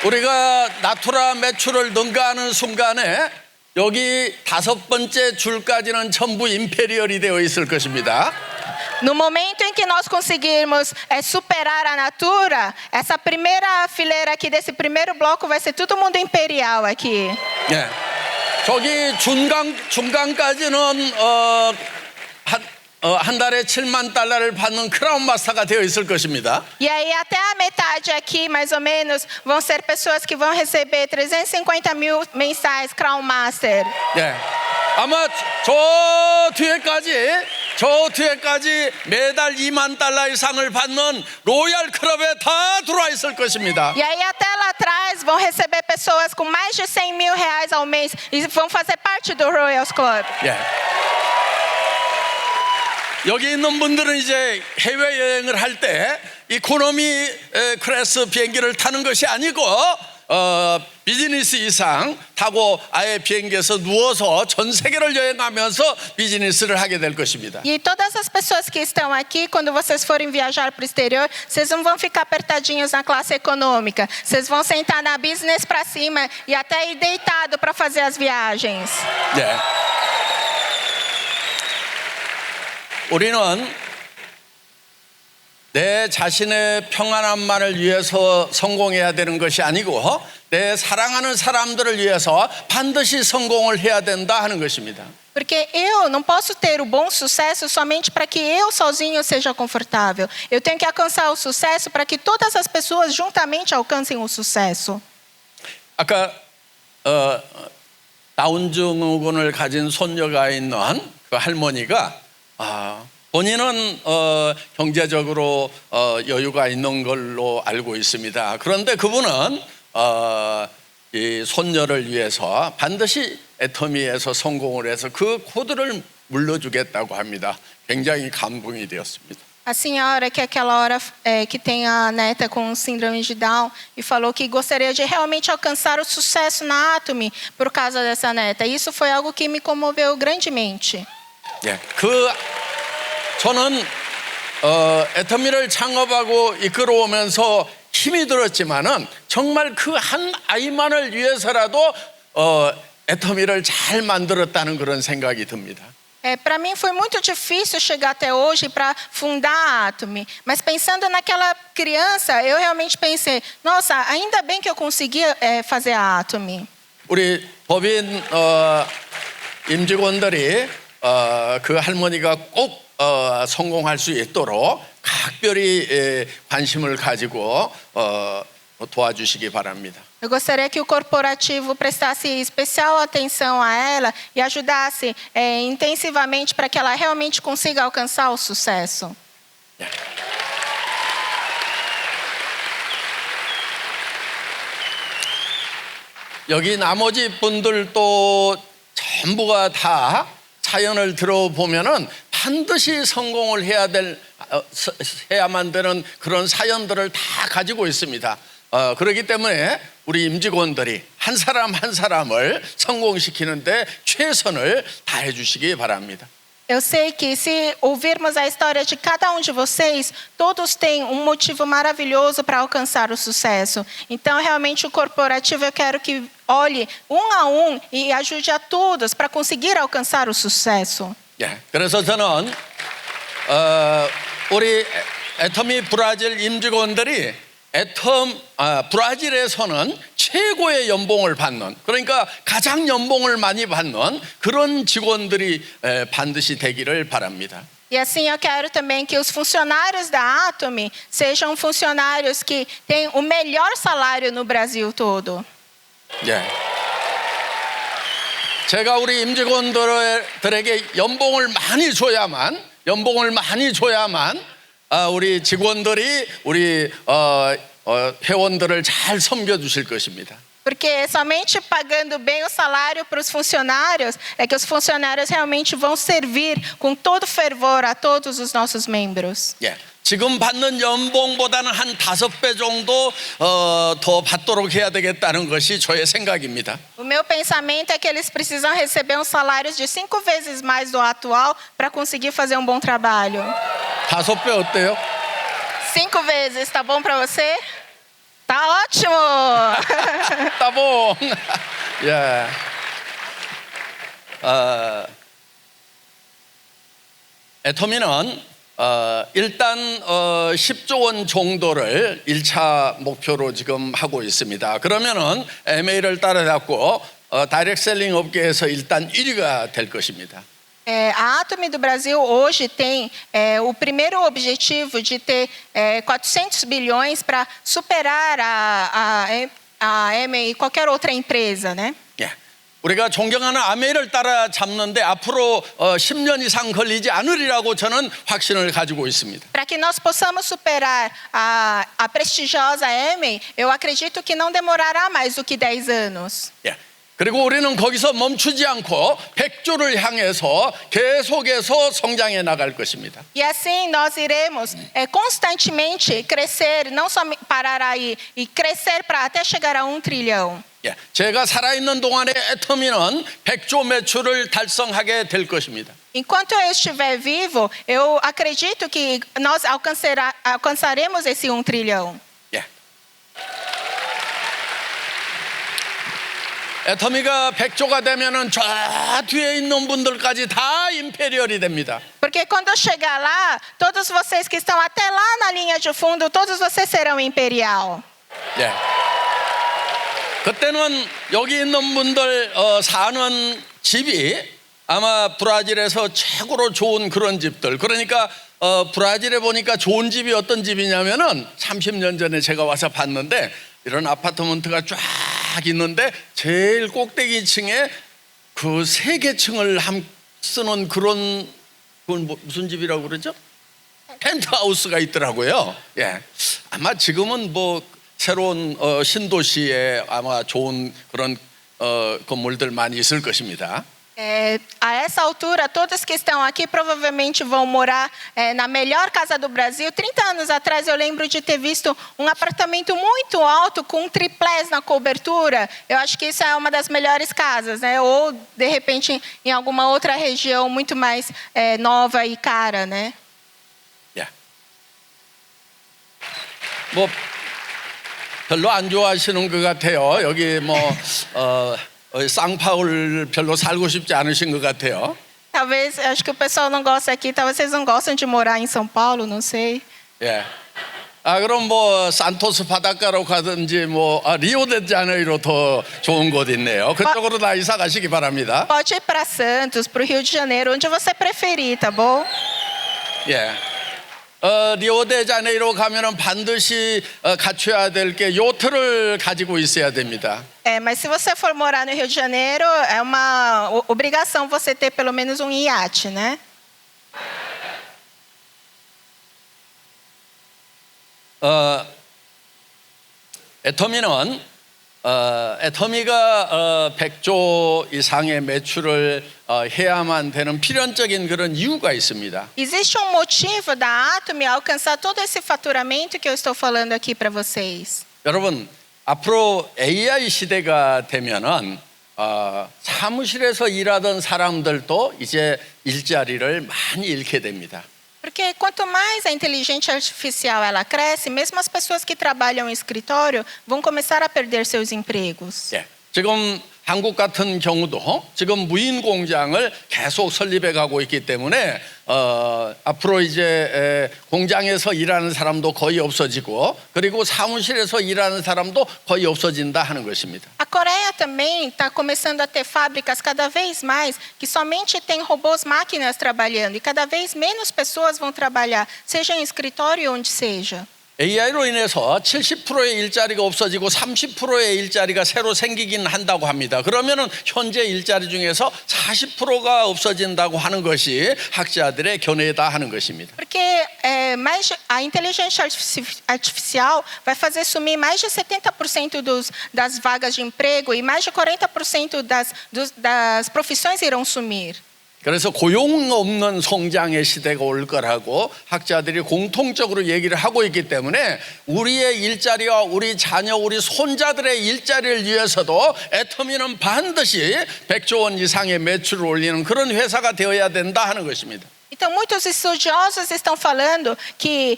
우리가 나투라 매출을 능가하는 순간에 여기 5번째 줄까지는 전부 임페리얼이 되어 있을 것입니다. No momento em que nós conseguirmos superar a Natura, essa primeira fileira aqui desse primeiro bloco vai ser todo mundo imperial aqui. 저기 중간까지는 한 달에 7만 달러를 받는 크라운 마스터가 되어 있을 것입니다. E aí até a metade aqui, mais ou menos, vão ser pessoas que vão receber 350 mil mensais Crown Master. 아마 저 뒤에까지 매달 2만 달러 이상을 받는 로얄 클럽에 다 들어와 있을 것입니다. E aí até lá atrás vão receber pessoas com mais de 100 mil reais ao mês e vão fazer parte do Royals Club. 여기 있는 분들은 이제 해외 여행을 할 때 이코노미 클래스 비행기를 타는 것이 아니고 비즈니스 이상 타고 아예 비행기에서 누워서 전 세계를 여행하면서 비즈니스를 하게 될 것입니다. E todas as pessoas que estão aqui, quando vocês forem viajar para o exterior, vocês não vão ficar apertadinhos na classe econômica. Vocês vão sentar na business para cima e até ir deitado para fazer as viagens. 네. 우리는 내 자신의 평안함만을 위해서 성공해야 되는 것이 아니고 내 사랑하는 사람들을 위해서 반드시 성공을 해야 된다 하는 것입니다. Porque eu não posso ter o bom sucesso somente para que eu sozinho seja confortável. Eu tenho que alcançar o sucesso para que todas as pessoas juntamente alcancem o sucesso. 아까 다운 증후군을 가진 손녀가 있는 그 할머니가 본인은 경제적으로 여유가 있는 걸로 알고 있습니다. 그런데 그분은 이 손녀를 위해서 반드시 애터미에서 성공을 해서 그 코드를 물려주겠다고 합니다. 굉장히 감동이 되었습니다. A senhora que aquela hora que tem a neta com síndrome de Down e falou que gostaria de realmente alcançar o sucesso na Atomy por causa dessa neta. Isso foi algo que me comoveu grandemente. 예, 저는 애터미를 창업하고 이끌어오면서 힘이 들었지만은 정말 그 한 아이만을 위해서라도 애터미를 잘 만들었다는 그런 생각이 듭니다. Para mim foi muito difícil chegar até hoje para fundar a Atomy, mas pensando naquela criança, eu realmente pensei, nossa, ainda bem que eu consegui fazer a Atomy. 우리 법인 임직원들이 그 할머니가 꼭 성공할 수 있도록 각별히 관심을 가지고 도와주시기 바랍니다. Eu gostaria que o corporativo prestasse especial atenção a ela e ajudasse intensivamente para que ela realmente consiga alcançar o sucesso. 여기 나머지 분들도 전부가 다 사연을 들어보면은 반드시 성공을 해야만 되는 그런 사연들을 다 가지고 있습니다. 그렇기 때문에 우리 임직원들이 한 사람 한 사람을 성공시키는데 최선을 다해 주시기 바랍니다. Eu sei que se ouvirmos a história de cada um de vocês, todos têm um motivo maravilhoso para alcançar o sucesso. Então, realmente, o corporativo eu quero que olhe um a um e ajude a todos para conseguir alcançar o sucesso. 예, 그래서 저는 우리 애터미 브라질 임직원들이 브라질에서는 최고의 연봉을 받는, 그러니까 가장 연봉을 많이 받는 그런 직원들이 반드시 되기를 바랍니다. E assim eu quero também que os funcionários da Atomy sejam funcionários que têm o melhor salário no Brasil todo. 예. 제가 우리 임직원들에게 연봉을 많이 줘야만 우리 직원들이 우리 회원들을 잘 섬겨주실 것입니다. Porque somente pagando bem o salário para os funcionários é que os funcionários realmente vão servir com todo fervor a todos os nossos membros. 예. 지금 받는 연봉보다는 한 5배 정도 더 받도록 해야 되겠다는 것이 저의 생각입니다. O meu pensamento é que eles precisam receber um salário de 5 vezes mais do atual para conseguir fazer um bom trabalho. 5배 어때요? 5 vezes, tá bom para você? Tá ótimo! 따봉. 예. 애터미는 일단 10조 원 정도를 1차 목표로 지금 hago 있습니다. 그러면은 MA를 따라잡고 다이렉트 셀링 업계에서 일단 1위가 될 것입니다. A Atomy do Brasil hoje tem o primeiro objetivo de ter 400 bilhões para superar a EMEI e qualquer outra empresa, né? 예. 우리가 존경하는 아메이를 따라잡는데 앞으로 10년 이상 걸리지 않으리라고 저는 확신을 가지고 있습니다. Para que nós possamos superar a prestigiosa EMEI, eu acredito que não demorará mais do que 10 anos. 예. 그리고 우리는 거기서 멈추지 않고 100조를 향해서 계속해서 성장해 나갈 것입니다. E assim nós iremos constantemente crescer, não só parar aí, e crescer para até chegar a 1 trilhão. 예, 제가 살아있는 동안에 애터미는 100조 매출을 달성하게 될 것입니다. Enquanto eu estiver vivo, eu acredito que nós alcançaremos esse 1 trilhão. 예. 애터미가 100조가 되면은 저 뒤에 있는 분들까지 다 임페리얼이 됩니다. Porque quando chegar lá, todos vocês que estão até lá na linha de fundo, todos vocês serão imperial. 예. 그때는 여기 있는 분들 사는 집이 아마 브라질에서 최고로 좋은 그런 집들. 그러니까 브라질에 보니까 좋은 집이 어떤 집이냐면은 30년 전에 제가 와서 봤는데 이런 아파트먼트가 쫙 있는데 제일 꼭대기 층에 그 3개층을 쓰는 그런 그건 무슨 집이라고 그러죠? 펜트하우스가 있더라고요. 예. 아마 지금은 뭐 새로운 신도시에 아마 좋은 그런 건물들 많이 있을 것입니다. A essa altura, todos que estão aqui provavelmente vão morar na melhor casa do Brasil. 30 anos atrás eu lembro de ter visto um apartamento muito alto com triplés na cobertura. Eu acho que isso é uma das melhores casas, né? Ou de repente em alguma outra região muito mais nova e cara, né? 예. 뭐 별로 안 좋아하시는 것 같아요. 여기 상파울 별로 살고 싶지 않으신 것 같아요. Talvez, acho que o pessoal não gosta aqui, talvez vocês não gostam de morar em São Paulo, não sei. 예. 그럼 뭐 산토스 바닷가로 가든지 리오데자네이로 더 좋은 곳 있네요. 그쪽으로 다 이사 가시기 바랍니다. Pode ir para Santos, para o Rio de Janeiro, onde você preferir, tá bom? 예. 리오데자네이로 가면은 반드시 갖춰야 될 게 요트를 가지고 있어야 됩니다. Mas se você for morar no Rio de Janeiro, é uma obrigação você ter pelo menos um iate, né? 애터미가 100조 이상의 매출을 해야만 되는 필연적인 그런 이유가 있습니다. Existe um motivo da Atomy alcançar todo esse faturamento que eu estou falando aqui para vocês. 여러분, 앞으로 AI 시대가 되면은 사무실에서 일하던 사람들도 이제 일자리를 많이 잃게 됩니다. Porque quanto mais a inteligência artificial ela cresce, mesmo as pessoas que trabalham em escritório vão começar a perder seus empregos. 예, 지금 한국 같은 경우도 지금 무인 공장을 계속 설립해 가고 있기 때문에 앞으로 이제 공장에서 일하는 사람도 거의 없어지고 그리고 사무실에서 일하는 사람도 거의 없어진다 하는 것입니다. A Coreia também está começando a ter fábricas cada vez mais que somente tem robôs, máquinas trabalhando e cada vez menos pessoas vão trabalhar, seja em escritório ou onde seja. AI로 인해서 70%의 일자리가 없어지고 30%의 일자리가 새로 생기긴 한다고 합니다. 그러면은 현재 일자리 중에서 40%가 없어진다고 하는 것이 학자들의 견해다 하는 것입니다. Porque a inteligência artificial vai fazer sumir mais de 70% das vagas de emprego e mais de 40% das profissões irão sumir. 그래서 고용 없는 성장의 시대가 올 거라고 학자들이 공통적으로 얘기를 하고 있기 때문에 우리의 일자리와 우리 자녀, 우리 손자들의 일자리를 위해서도 애터미는 반드시 100조 원 이상의 매출을 올리는 그런 회사가 되어야 된다 하는 것입니다. Então, muitos estudiosos estão falando que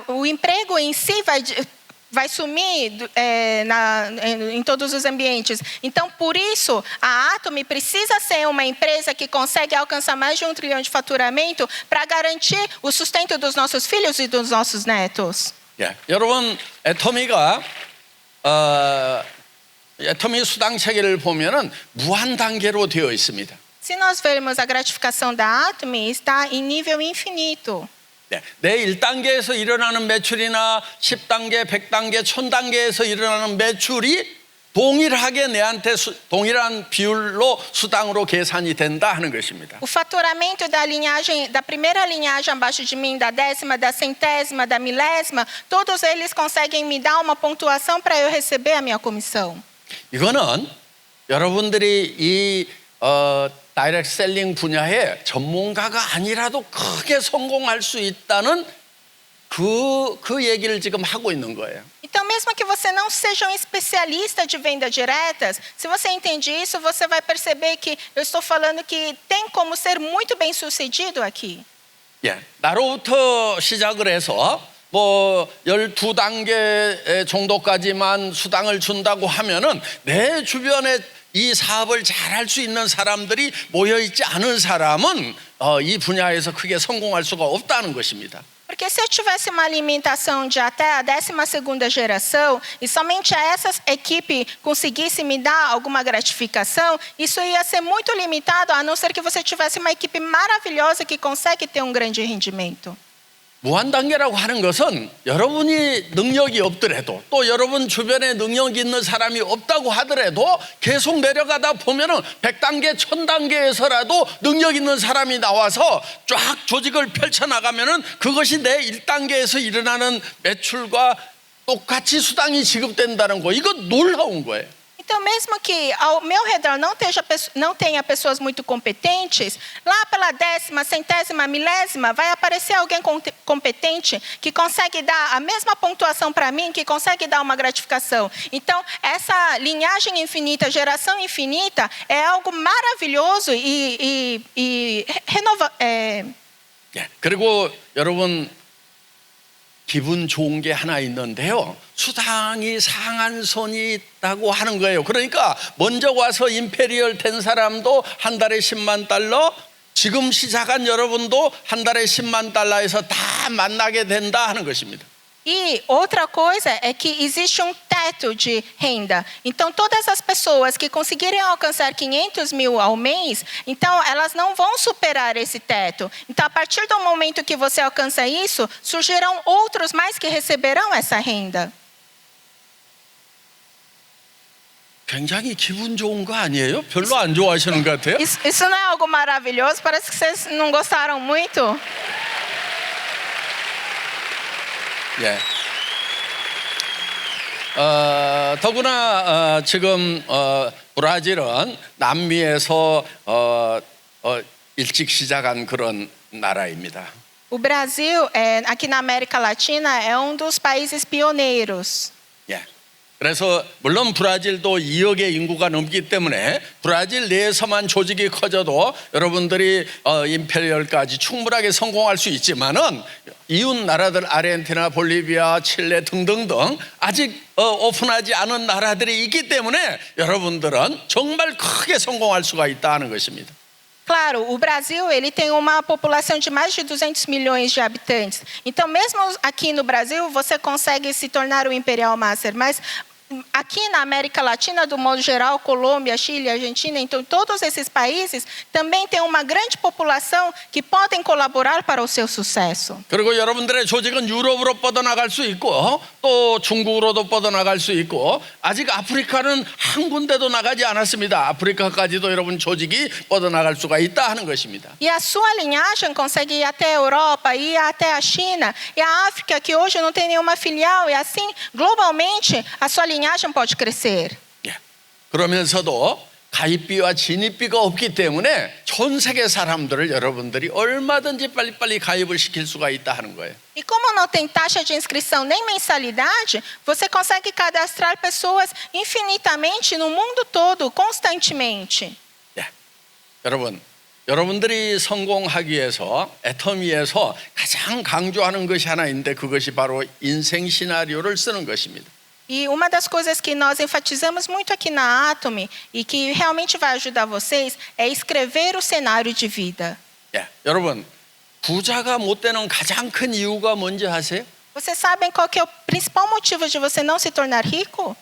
o emprego em si vai sumir em todos os ambientes. Então, por isso, a Atomy precisa ser uma empresa que consegue alcançar mais de 1 trilhão de faturamento para garantir o sustento dos nossos filhos e dos nossos netos. 예, 여러분, 애터미 수당 체계를 보면은 무한 단계로 되어 있습니다. Se nós vermos a gratificação da Atomy, está em nível infinito. 내 1단계에서 일어나는 매출이나 10단계, 100단계, 1000단계에서 일어나는 매출이 동일하게 내한테 동일한 비율로 수당으로 계산이 된다 하는 것입니다. O faturamento da primeira linhagem abaixo de mim, da 10ª, da 100ª, da 1000ª, todos eles conseguem me dar uma pontuação para eu receber a minha comissão. 이거는 여러분들이 이 다이렉트 셀링 분야에 전문가가 아니라도 크게 성공할 수 있다는 그 얘기를 지금 하고 있는 거예요. Então, mesmo que você não seja um especialista de vendas diretas, se você entende isso, você vai perceber que eu estou falando que tem como ser muito bem sucedido aqui. 예, 나로부터 시작을 해서 뭐 12단계 정도까지만 수당을 준다고 하면은 내 주변에 이 사업을 잘할 수 있는 사람들이 모여있지 않은 사람은 이 분야에서 크게 성공할 수가 없다는 것입니다. Porque se eu tivesse uma alimentação de até a 12ª geração e somente essa equipe conseguisse me dar alguma gratificação, isso ia ser muito limitado, a não ser que você tivesse uma equipe maravilhosa que consegue ter um grande rendimento. 무한단계라고 하는 것은 여러분이 능력이 없더라도 또 여러분 주변에 능력 있는 사람이 없다고 하더라도 계속 내려가다 보면은 100단계, 1000단계에서라도 능력 있는 사람이 나와서 쫙 조직을 펼쳐나가면은 그것이 내 1단계에서 일어나는 매출과 똑같이 수당이 지급된다는 거, 이거 놀라운 거예요. Então, mesmo que ao meu redor não tenha pessoas muito competentes, lá pela 10ª, 100ª, 1000ª, vai aparecer alguém competente que consegue dar a mesma pontuação para mim, que consegue dar uma gratificação. Então, essa linhagem infinita, geração infinita, é algo maravilhoso e renova. 그리고 여러분, 기분 좋은 게 하나 있는데요, 수당이 상한선이 있다고 하는 거예요. 그러니까 먼저 와서 임페리얼 된 사람도 한 달에 10만 달러, 지금 시작한 여러분도 한 달에 10만 달러에서 다 만나게 된다 하는 것입니다. E outra coisa é que existe um teto de renda. Então, todas as pessoas que conseguirem alcançar 500 mil ao mês, então elas não vão superar esse teto. Então, a partir do momento que você alcança isso, surgirão outros mais que receberão essa renda. 굉장히 기분 좋은 거 아니에요? 별로 안 좋아하시는 것 같아요? Isso não é algo maravilhoso? Parece que vocês não gostaram muito. 예. 더구나 지금 브라질은 남미에서 일찍 시작한 그런 나라입니다. O Brasil, aqui na América Latina, é um dos países pioneiros. 예. 그래서 물론 브라질도 2억의 인구가 넘기 때문에 브라질 내에서만 조직이 커져도 여러분들이 임페리얼까지 충분하게 성공할 수 있지만은 이웃 나라들 아르헨티나, 볼리비아, 칠레 등등등 아직 오픈하지 않은 나라들이 있기 때문에 여러분들은 정말 크게 성공할 수가 있다는 것입니다. Claro, o Brasil ele tem uma população de mais de 200 milhões de habitantes. Então, mesmo aqui no Brasil, você consegue se tornar o Imperial Master. Mas aqui na América Latina, do modo geral, Colômbia, Chile, Argentina, então todos esses países também têm uma grande população que podem colaborar para o seu sucesso. 그리고 여러분들의 조직은 유럽으로 뻗어나갈 수 있고 또 중국으로도 뻗어나갈 수 있고 아직 아프리카는 한 군데도 나가지 않았습니다. 아프리카까지도 여러분 조직이 뻗어나갈 수가 있다 하는 것입니다. E a sua linhagem consegue ir até a Europa, ir até a China e a África, que hoje não tem nenhuma filial, e assim, globalmente, a sua linhagem pode crescer. 예. 그러면서도 가입비와 진입비가 없기 때문에 전 세계 사람들을 여러분들이 얼마든지 빨리빨리 가입을 시킬 수가 있다 하는 거예요. E como não tem taxa de inscrição nem mensalidade, você consegue cadastrar pessoas infinitamente no mundo todo, constantemente. 예. 여러분들이 성공하기 위해서 애터미에서 가장 강조하는 것이 하나 있는데 그것이 바로 인생 시나리오를 쓰는 것입니다. E uma das coisas que nós enfatizamos muito aqui na Atomy e que realmente vai ajudar vocês é escrever o cenário de vida. 예, 여러분, 부자가 못 되는 가장 큰 이유가 뭔지 아세요? Vocês sabem qual que é o principal motivo de você não se tornar rico?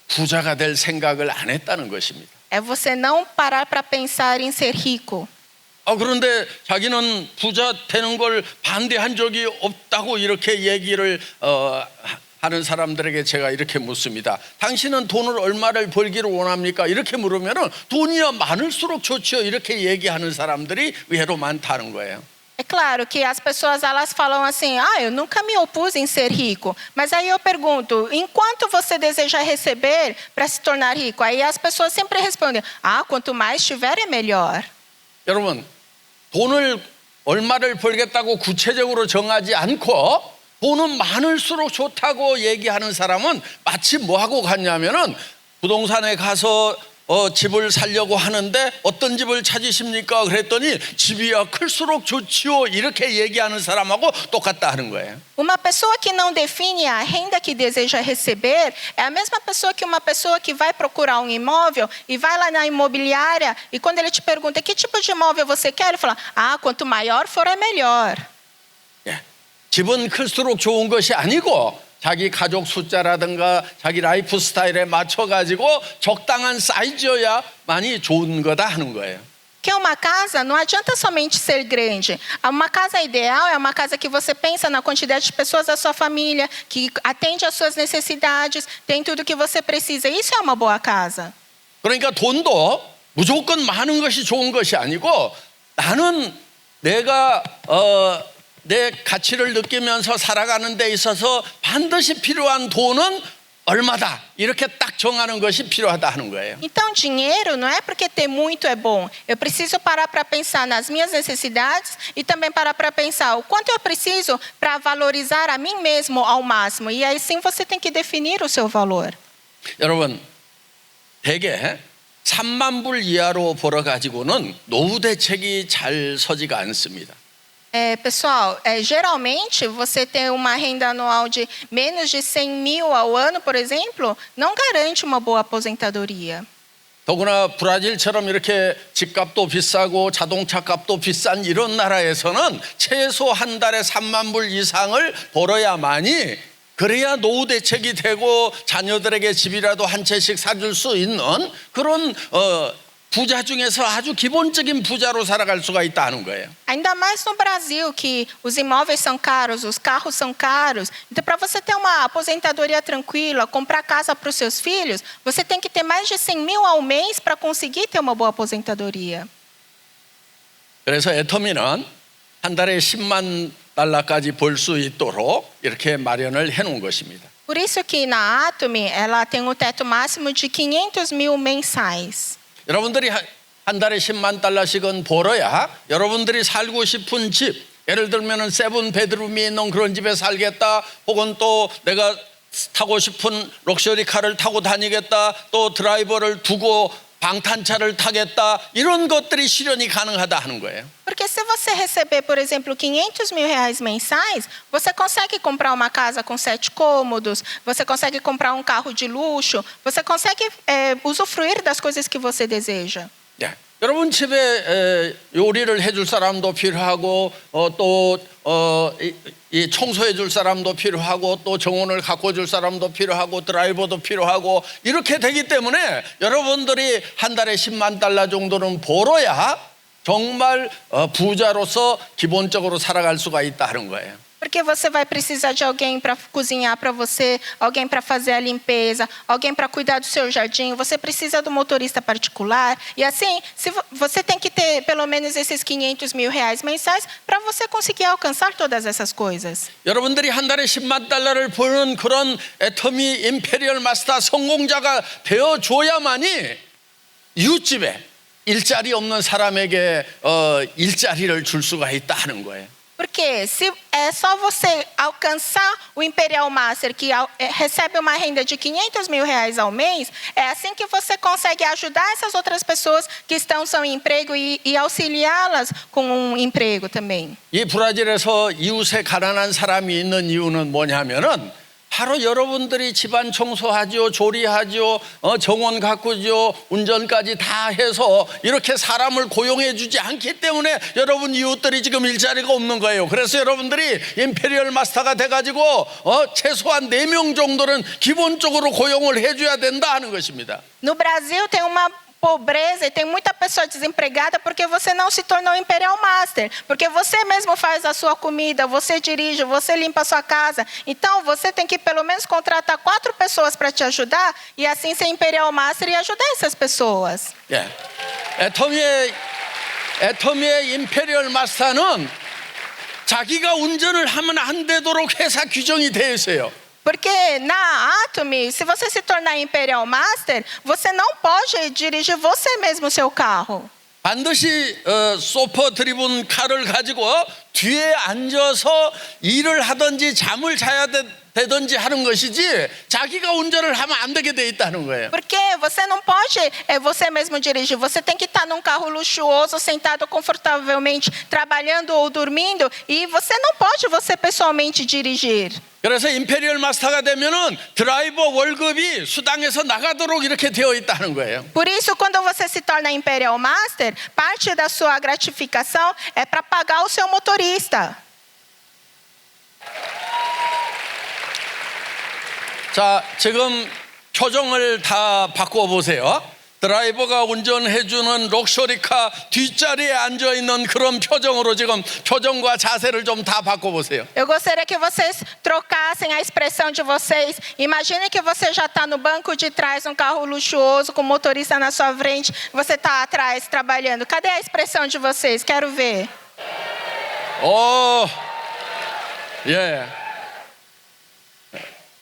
부자가 될 생각을 안 했다는 것입니다. É você não parar para pensar em ser rico. 그런데 자기는 부자 되는 걸 반대한 적이 없다고 이렇게 얘기를 하는 사람들에게 제가 이렇게 묻습니다. 당신은 돈을 얼마를 벌기를 원합니까? 이렇게 물으면 돈이야 많을수록 좋지요. 이렇게 얘기하는 사람들이 의외로 많다는 거예요. É claro que as pessoas elas falam assim, eu nunca me opus em ser rico. Mas aí eu pergunto, em quanto você deseja receber para se tornar rico? Aí as pessoas sempre respondem, quanto mais tiver é melhor. 여러분, 돈을 얼마를 벌겠다고 구체적으로 정하지 않고 돈은 많을수록 좋다고 얘기하는 사람은 마치 뭐 하고 갔냐면은 부동산에 가서 집을 살려고 하는데 어떤 집을 찾으십니까? 그랬더니 집이야 클수록 좋지요. 이렇게 얘기하는 사람하고 똑같다 하는 거예요. Uma pessoa que não define a renda que deseja receber é a mesma pessoa que uma pessoa que vai procurar um imóvel e vai lá na imobiliária e quando ele te pergunta que tipo de imóvel você quer, ele fala, quanto maior for é melhor. 예. 집은 클수록 좋은 것이 아니고 자기 가족 숫자라든가 자기 라이프 스타일에 맞춰가지고 적당한 사이즈여야 많이 좋은 거다 하는 거예요. Que uma casa não adianta somente ser grande. Uma casa ideal é uma casa que você pensa na quantidade de pessoas da sua família, que atende às suas necessidades, tem tudo que você precisa. Isso é uma boa casa. 그러니까 돈도 무조건 많은 것이 좋은 것이 아니고 나는 내가 내 가치를 느끼면서 살아가는 데 있어서 반드시 필요한 돈은 얼마다 이렇게 딱 정하는 것이 필요하다 하는 거예요. Então, dinheiro não é porque ter muito é bom. Eu preciso parar para pensar nas minhas necessidades e também parar para pensar o quanto eu preciso para valorizar a mim mesmo ao máximo. E aí sim você tem que definir o seu valor. 여러분, 대개 3만 불 이하로 벌어가지고는 노후 대책이 잘 서지가 않습니다. Pessoal, geralmente você ter uma renda anual de menos de 100 mil ao ano, por exemplo, não garante uma boa aposentadoria. 더구나 브라질처럼 이렇게 집값도 비싸고 자동차 값도 비싼 이런 나라에서는 최소 한 달에 3만 불 이상을 벌어야만이 그래야 노후 대책이 되고 자녀들에게 집이라도 한 채씩 사줄 수 있는 그런 부자 중에서 아주 기본적인 부자로 살아갈 수가 있다는 거예요. Ainda mais no Brasil, que os imóveis são caros, os carros são caros. Então, para você ter uma aposentadoria tranquila, comprar casa para os seus filhos, você tem que ter mais de 100 mil ao mês para conseguir ter uma boa aposentadoria. 그래서 애터미는 한 달에 10만 달러까지 벌 수 있도록 이렇게 마련을 해놓은 것입니다. Por isso que na Atomy, ela tem um teto máximo de 500 mil mensais. 여러분들이 한 달에 10만 달러씩은 벌어야 여러분들이 살고 싶은 집, 예를 들면 세븐 베드룸이 있는 그런 집에 살겠다, 혹은 또 내가 타고 싶은 럭셔리 카를 타고 다니겠다, 또 드라이버를 두고 방탄차를 타겠다, 이런 것들이 실현이 가능하다 하는 거예요. Porque se você receber, por exemplo, 500 mil reais mensais, você consegue comprar uma casa com 7 cômodos, você consegue comprar um carro de luxo, você consegue usufruir das coisas que você deseja. 예. 여러분 집에 요리를 해줄 사람도 필요하고 이 청소해 줄 사람도 필요하고 또 정원을 가꿔 줄 사람도 필요하고 드라이버도 필요하고 이렇게 되기 때문에 여러분들이 한 달에 10만 달러 정도는 벌어야 정말 부자로서 기본적으로 살아갈 수가 있다 하는 거예요. Porque você vai precisar de alguém para cozinhar para você, alguém para fazer a limpeza, alguém para cuidar do seu jardim. Você precisa do motorista particular. E assim, você tem que ter pelo menos esses 500 mil reais mensais para você conseguir alcançar todas essas coisas. 여러분들이 한 달에 10만 달러를 버는 그런 애터미 임페리얼 마스터 성공자가 되어줘야만이 이웃집에 일자리 없는 사람에게 일자리를 줄 수가 있다 하는 거예요. Porque se é só você alcançar o Imperial Master, que recebe uma renda de 500 mil reais ao mês, é assim que você consegue ajudar essas outras pessoas que estão sem emprego e auxiliá-las com um emprego também. 이 브라질에서 이웃에 가난한 사람이 있는 이유는 뭐냐면은 바로 여러분들이 집안 청소하지요, 조리하지요, 정원 가꾸지요, 운전까지 다 해서 이렇게 사람을 고용해 주지 않기 때문에 여러분 이웃들이 지금 일자리가 없는 거예요. 그래서 여러분들이 임페리얼 마스터가 돼가지고 최소한 4명 정도는 기본적으로 고용을 해줘야 된다 하는 것입니다. No Brasil tem uma pobreza e tem muita pessoa desempregada porque você não se tornou Imperial Master, porque você mesmo faz a sua comida, você dirige, você limpa a sua casa. Então você tem que pelo menos contratar 4 pessoas para te ajudar e assim ser Imperial Master e ajudar essas pessoas. 예, 애터미의 임페리얼 마스터는 자기가 운전을 하면 안 되도록 회사 규정이 되어 있어요. Porque na Atomy, se você se tornar Imperial Master, você não pode dirigir você mesmo o seu carro. 반드시 소퍼 드리븐 카를 가지고 뒤에 앉아서 일을 하든지 잠을 자야 되든지 하는 것이지 자기가 운전을 하면 안 되게 돼 있다는 거예요. Porque você não pode você mesmo dirigir. Você tem que estar num carro luxuoso, sentado confortavelmente, trabalhando ou dormindo. E você não pode você pessoalmente dirigir. 그래서 임페리얼 마스터가 되면은 드라이버 월급이 수당에서 나가도록 이렇게 되어 있다는 거예요. Por isso, quando você se torna Imperial Master, parte da sua gratificação é para pagar o seu motorista. 자, 지금 표정을 다 바꿔 보세요. 드라이버가 운전해주는 럭셔리카 뒷자리에 앉아있는 그런 표정으로 지금 표정과 자세를 좀 다 바꿔보세요. Eu gostaria que vocês trocassem a expressão de vocês. Imagine que você já está no banco de trás, um carro luxuoso, com o motorista na sua frente. Você está atrás trabalhando. Cadê a expressão de vocês? Quero ver. 예.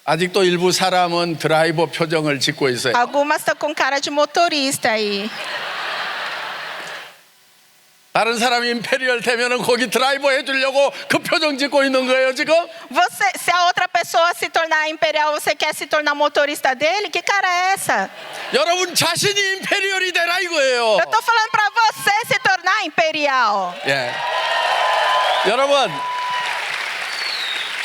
아직도 일부 사람은 드라이버 표정을 짓고 있어요. Algumas estão com cara de motorista aí. 다른 사람이 임페리얼 되면은 거기 드라이버 해주려고 그 표정 짓고 있는 거예요 지금? Você, se a outra pessoa se tornar imperial, você quer se tornar motorista dele? Que cara é essa? 여러분 자신이 임페리얼이 되라 이거예요. Eu tô falando para você se tornar imperial. 예. 여러분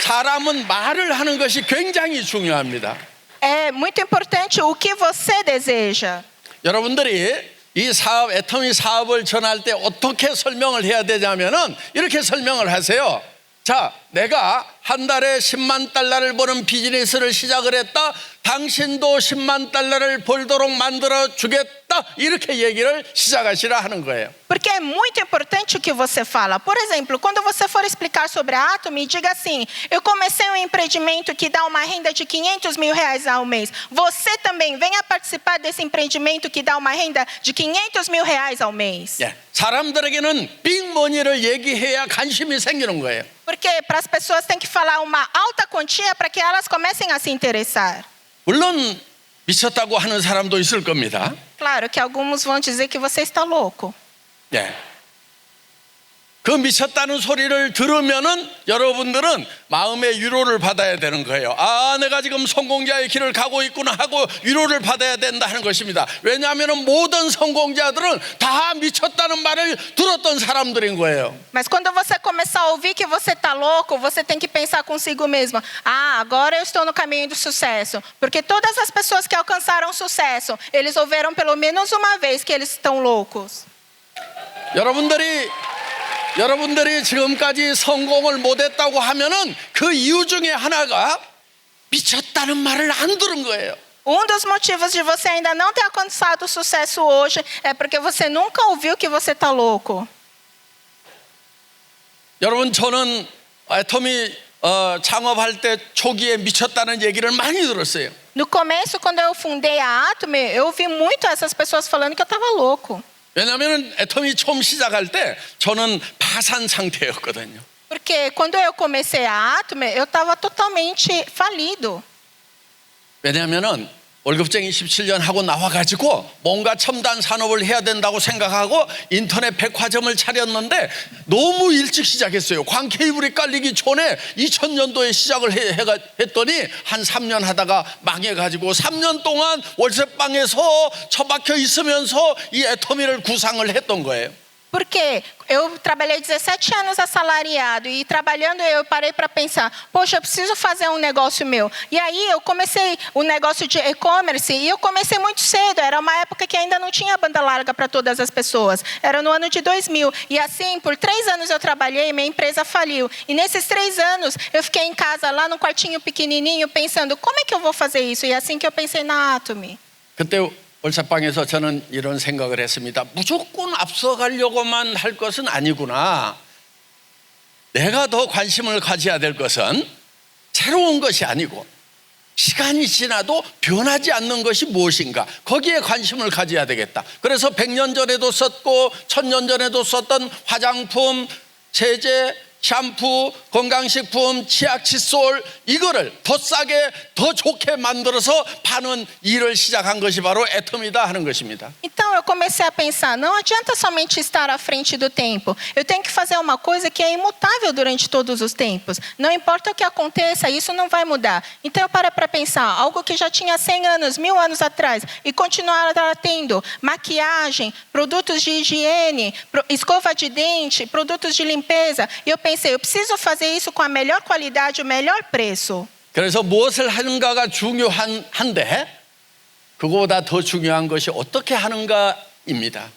사람은 말을 하는 것이 굉장히 중요합니다. É muito importante o que você deseja. 여러분들이 이 사업, 애터미 사업을 전할 때 어떻게 설명을 해야 되냐면은 이렇게 설명을 하세요. 자, 내가 한 달에 10만 달러를 버는 비즈니스를 시작을 했다. 당신도 10만 달러를 벌도록 만들어 주겠다. 이렇게 얘기를 시작하시라 하는 거예요. Porque é muito importante o que você fala. Por exemplo, quando você for explicar sobre a Atomy, diga assim: eu comecei um empreendimento que dá uma renda de 500 mil reais ao mês. Você também venha participar desse empreendimento que dá uma renda de 500 mil reais ao mês. 예, 사람들에게는 빅머니를 얘기해야 관심이 생기는 거예요. Porque para as pessoas tem que falar uma alta quantia para que elas comecem a se interessar. 물론 미쳤다고 하는 사람도 있을 겁니다. Claro que alguns vão dizer que você está louco. 예. 그 미쳤다는 소리를 들으면은 여러분들은 마음의 위로를 받아야 되는 거예요. 아, 내가 지금 성공자의 길을 가고 있구나 하고 위로를 받아야 된다 하는 것입니다. 왜냐하면 모든 성공자들은 다 미쳤다는 말을 들었던 사람들인 거예요. Mas quando você começar a ouvir que você está louco, você tem que pensar consigo mesmo: ah, agora eu estou no caminho do sucesso. Porque todas as pessoas que alcançaram sucesso, eles ouviram pelo menos uma vez que eles estão loucos. 여러분들이 지금까지 성공을 못했다고 하면은 그 이유 중에 하나가 미쳤다는 말을 안 들은 거예요. Dos motivos de você ainda não ter alcançado sucesso hoje é porque você nunca ouviu que você está louco. 여러분 저는 애터미 창업할 때 초기에 미쳤다는 얘기를 많이 들었어요. No começo, quando eu fundei a Atomy, eu ouvi muito essas pessoas falando que eu estava louco. 왜냐하면 애터미 처음 시작할 때 저는 파산 상태였거든요. Porque quando eu comecei a Atomy, eu estava totalmente falido. 왜냐하면 월급쟁이 17년 하고 나와가지고 뭔가 첨단 산업을 해야 된다고 생각하고 인터넷 백화점을 차렸는데 너무 일찍 시작했어요. 광 케이블이 깔리기 전에 2000년도에 시작을 했더니 한 3년 하다가 망해가지고 3년 동안 월세방에서 처박혀 있으면서 이 애터미를 구상을 했던 거예요. Porque eu trabalhei 17 anos assalariado e trabalhando eu parei para pensar, poxa, eu preciso fazer um negócio meu. E aí eu comecei o negócio de e-commerce e eu comecei muito cedo. Era uma época que ainda não tinha banda larga para todas as pessoas. Era no ano de 2000. E assim, por 3 anos eu trabalhei e minha empresa faliu. E nesses 3 anos eu fiquei em casa, lá num quartinho pequenininho, pensando, como é que eu vou fazer isso? E assim que eu pensei na Atomy. 그때 월세방에서 저는 이런 생각을 했습니다. 무조건 앞서가려고만 할 것은 아니구나. 내가 더 관심을 가져야 될 것은 새로운 것이 아니고 시간이 지나도 변하지 않는 것이 무엇인가. 거기에 관심을 가져야 되겠다. 그래서 100년 전에도 썼고 1000년 전에도 썼던 화장품, 세제, 샴푸, 건강식품, 치약, 칫솔 이거를 더 싸게 더 좋게 만들어서 파는 일을 시작한 것이 바로 애텀이다 하는 것입니다. Então eu comecei a pensar, não adianta somente estar à frente do tempo. Eu tenho que fazer uma coisa que é imutável durante todos os tempos. Não importa o que aconteça, isso não vai mudar. Então eu parei para pensar, algo que já tinha 100 anos, 1000 anos atrás, e continuar tendo maquiagem, produtos de higiene, escova de dente, produtos de limpeza. E eu pensei, eu preciso fazer isso com a melhor qualidade, o melhor preço. 그래서 무엇을 하는가가 중요한데 그거보다 더 중요한 것이 어떻게 하는가입니다.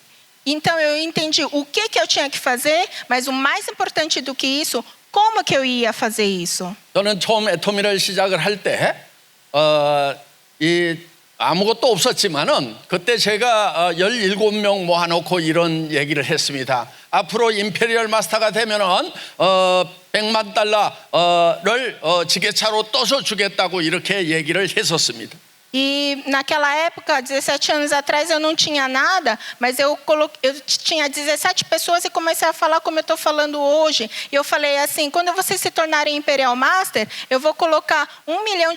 Então eu entendi o que eu tinha que fazer, mas o mais importante do que isso, como que eu ia fazer isso. 저는 처음 애토미를 시작을 할 때 아무것도 없었지만은 그때 제가 17명 모아놓고 이런 얘기를 했습니다. 앞으로 임페리얼 마스터가 되면은 $100만 달러를 지게차로 떠서 주겠다고 이렇게 얘기를 했었습니다. E naquela época, 17 anos atrás, eu não tinha nada, mas eu tinha 17 pessoas e comecei a falar como eu estou falando hoje. E eu falei assim, quando vocês se tornarem Imperial Master, eu vou colocar $1 milhão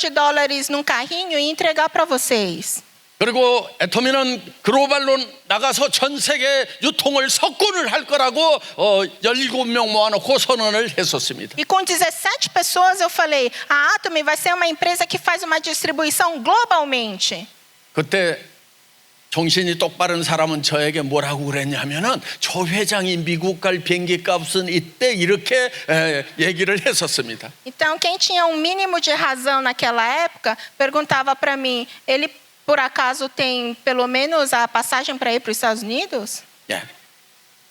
num carrinho e entregar para vocês. 그리고 애토미는 글로벌로 나가서 전 세계 유통을 석권을 할 거라고 17명 모아놓고 선언을 했었습니다. E com 17 pessoas eu falei, a Atomy vai ser uma empresa que faz uma distribuição globalmente. 그때 정신이 똑바른 사람은 저에게 뭐라고 그랬냐면은 저 회장이 미국 갈 비행기 값은 이때 이렇게 얘기를 했었습니다. Então quem tinha um mínimo de razão naquela época perguntava para mim, ele por acaso tem pelo menos a passagem para ir para os Estados Unidos? 예,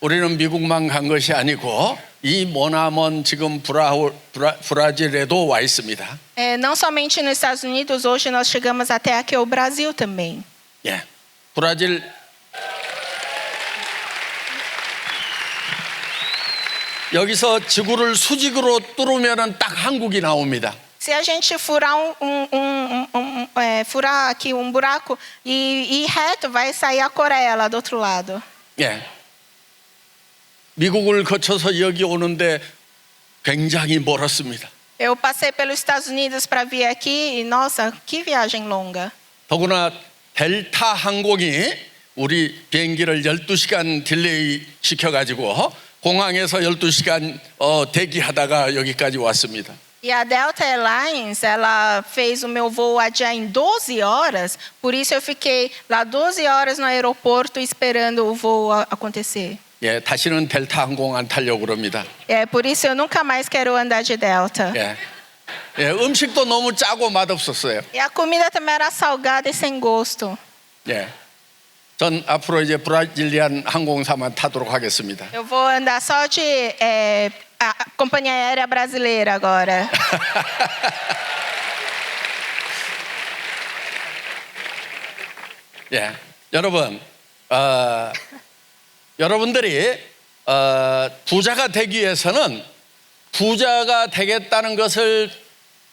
우리는 미국만 간 것이 아니고 이 머나먼 지금 브라질에도 와 있습니다. Não somente nos Estados Unidos, hoje nós chegamos até aqui ao Brasil também. 예, 브라질 여기서 지구를 수직으로 뚫으면은 딱 한국이 나옵니다. Se a gente furar furar aqui um buraco e ir reto, vai sair a Coreia lá do outro lado. 예, 미국을 거쳐서 여기 오는데 굉장히 멀었습니다. Eu passei pelos Estados Unidos para vir aqui e nossa, que viagem longa. 더구나 델타 항공이 우리 비행기를 12시간 딜레이 시켜가지고 공항에서 12시간 대기하다가 여기까지 왔습니다. E a Delta Airlines, ela fez o meu voo adiar em 12 horas, por isso eu fiquei lá 12 horas no aeroporto esperando o voo acontecer. 예, 다시는 델타 항공 안 타려고 그럽니다. Por isso eu nunca mais quero andar de Delta. 예, 음식도 너무 짜고 맛없었어요. E a comida também era salgada e sem gosto. 예, 전 앞으로 이제 브라질리안 항공사만 타도록 하겠습니다. Eu vou andar só de a companhia aérea brasileira agora. 예, 여러분, 여러분들이 부자가 되기 위해서는 부자가 되겠다는 것을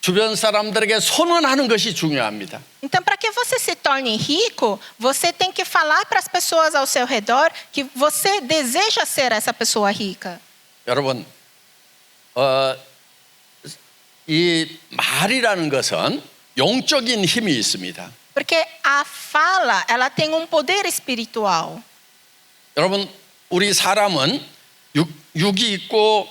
주변 사람들에게 선언하는 것이 중요합니다. Então, para que você se torne rico, você tem que falar para as pessoas ao seu redor que você deseja ser essa pessoa rica. 여러분, 이 말이라는 것은 영적인 힘이 있습니다. Porque a fala, ela tem um poder espiritual. 여러분, 우리 사람은 육이 있고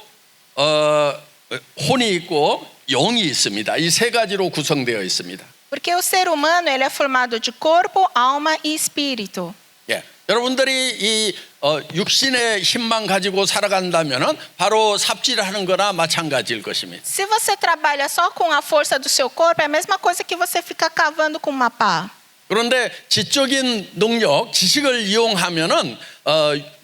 혼이 있고 영이 있습니다. 이 세 가지로 구성되어 있습니다. Porque o ser humano, ele é formado de corpo, alma e espírito. 예, 여러분들이 이 육신의 힘만 가지고 살아간다면은 바로 삽질하는 거나 마찬가지일 것입니다. Se você trabalha só com a força do seu corpo, é a mesma coisa que você ficar cavando com uma pá. 그런데 지적인 능력, 지식을 이용하면은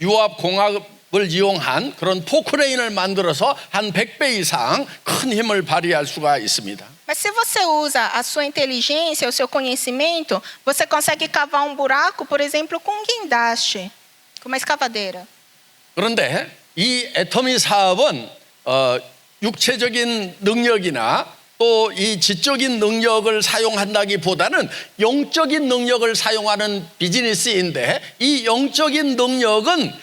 유압공학을 이용한 그런 포크레인을 만들어서 한 100배 이상 큰 힘을 발휘할 수가 있습니다. Mas se você usa a sua inteligência, o seu conhecimento, você consegue cavar um buraco, por exemplo, com um guindaste, com uma escavadeira. 그런데 이 애터미 사업은 육체적인 능력이나 또 이 지적인 능력을 사용한다기보다는 영적인 능력을 사용하는 비즈니스인데 이 영적인 능력은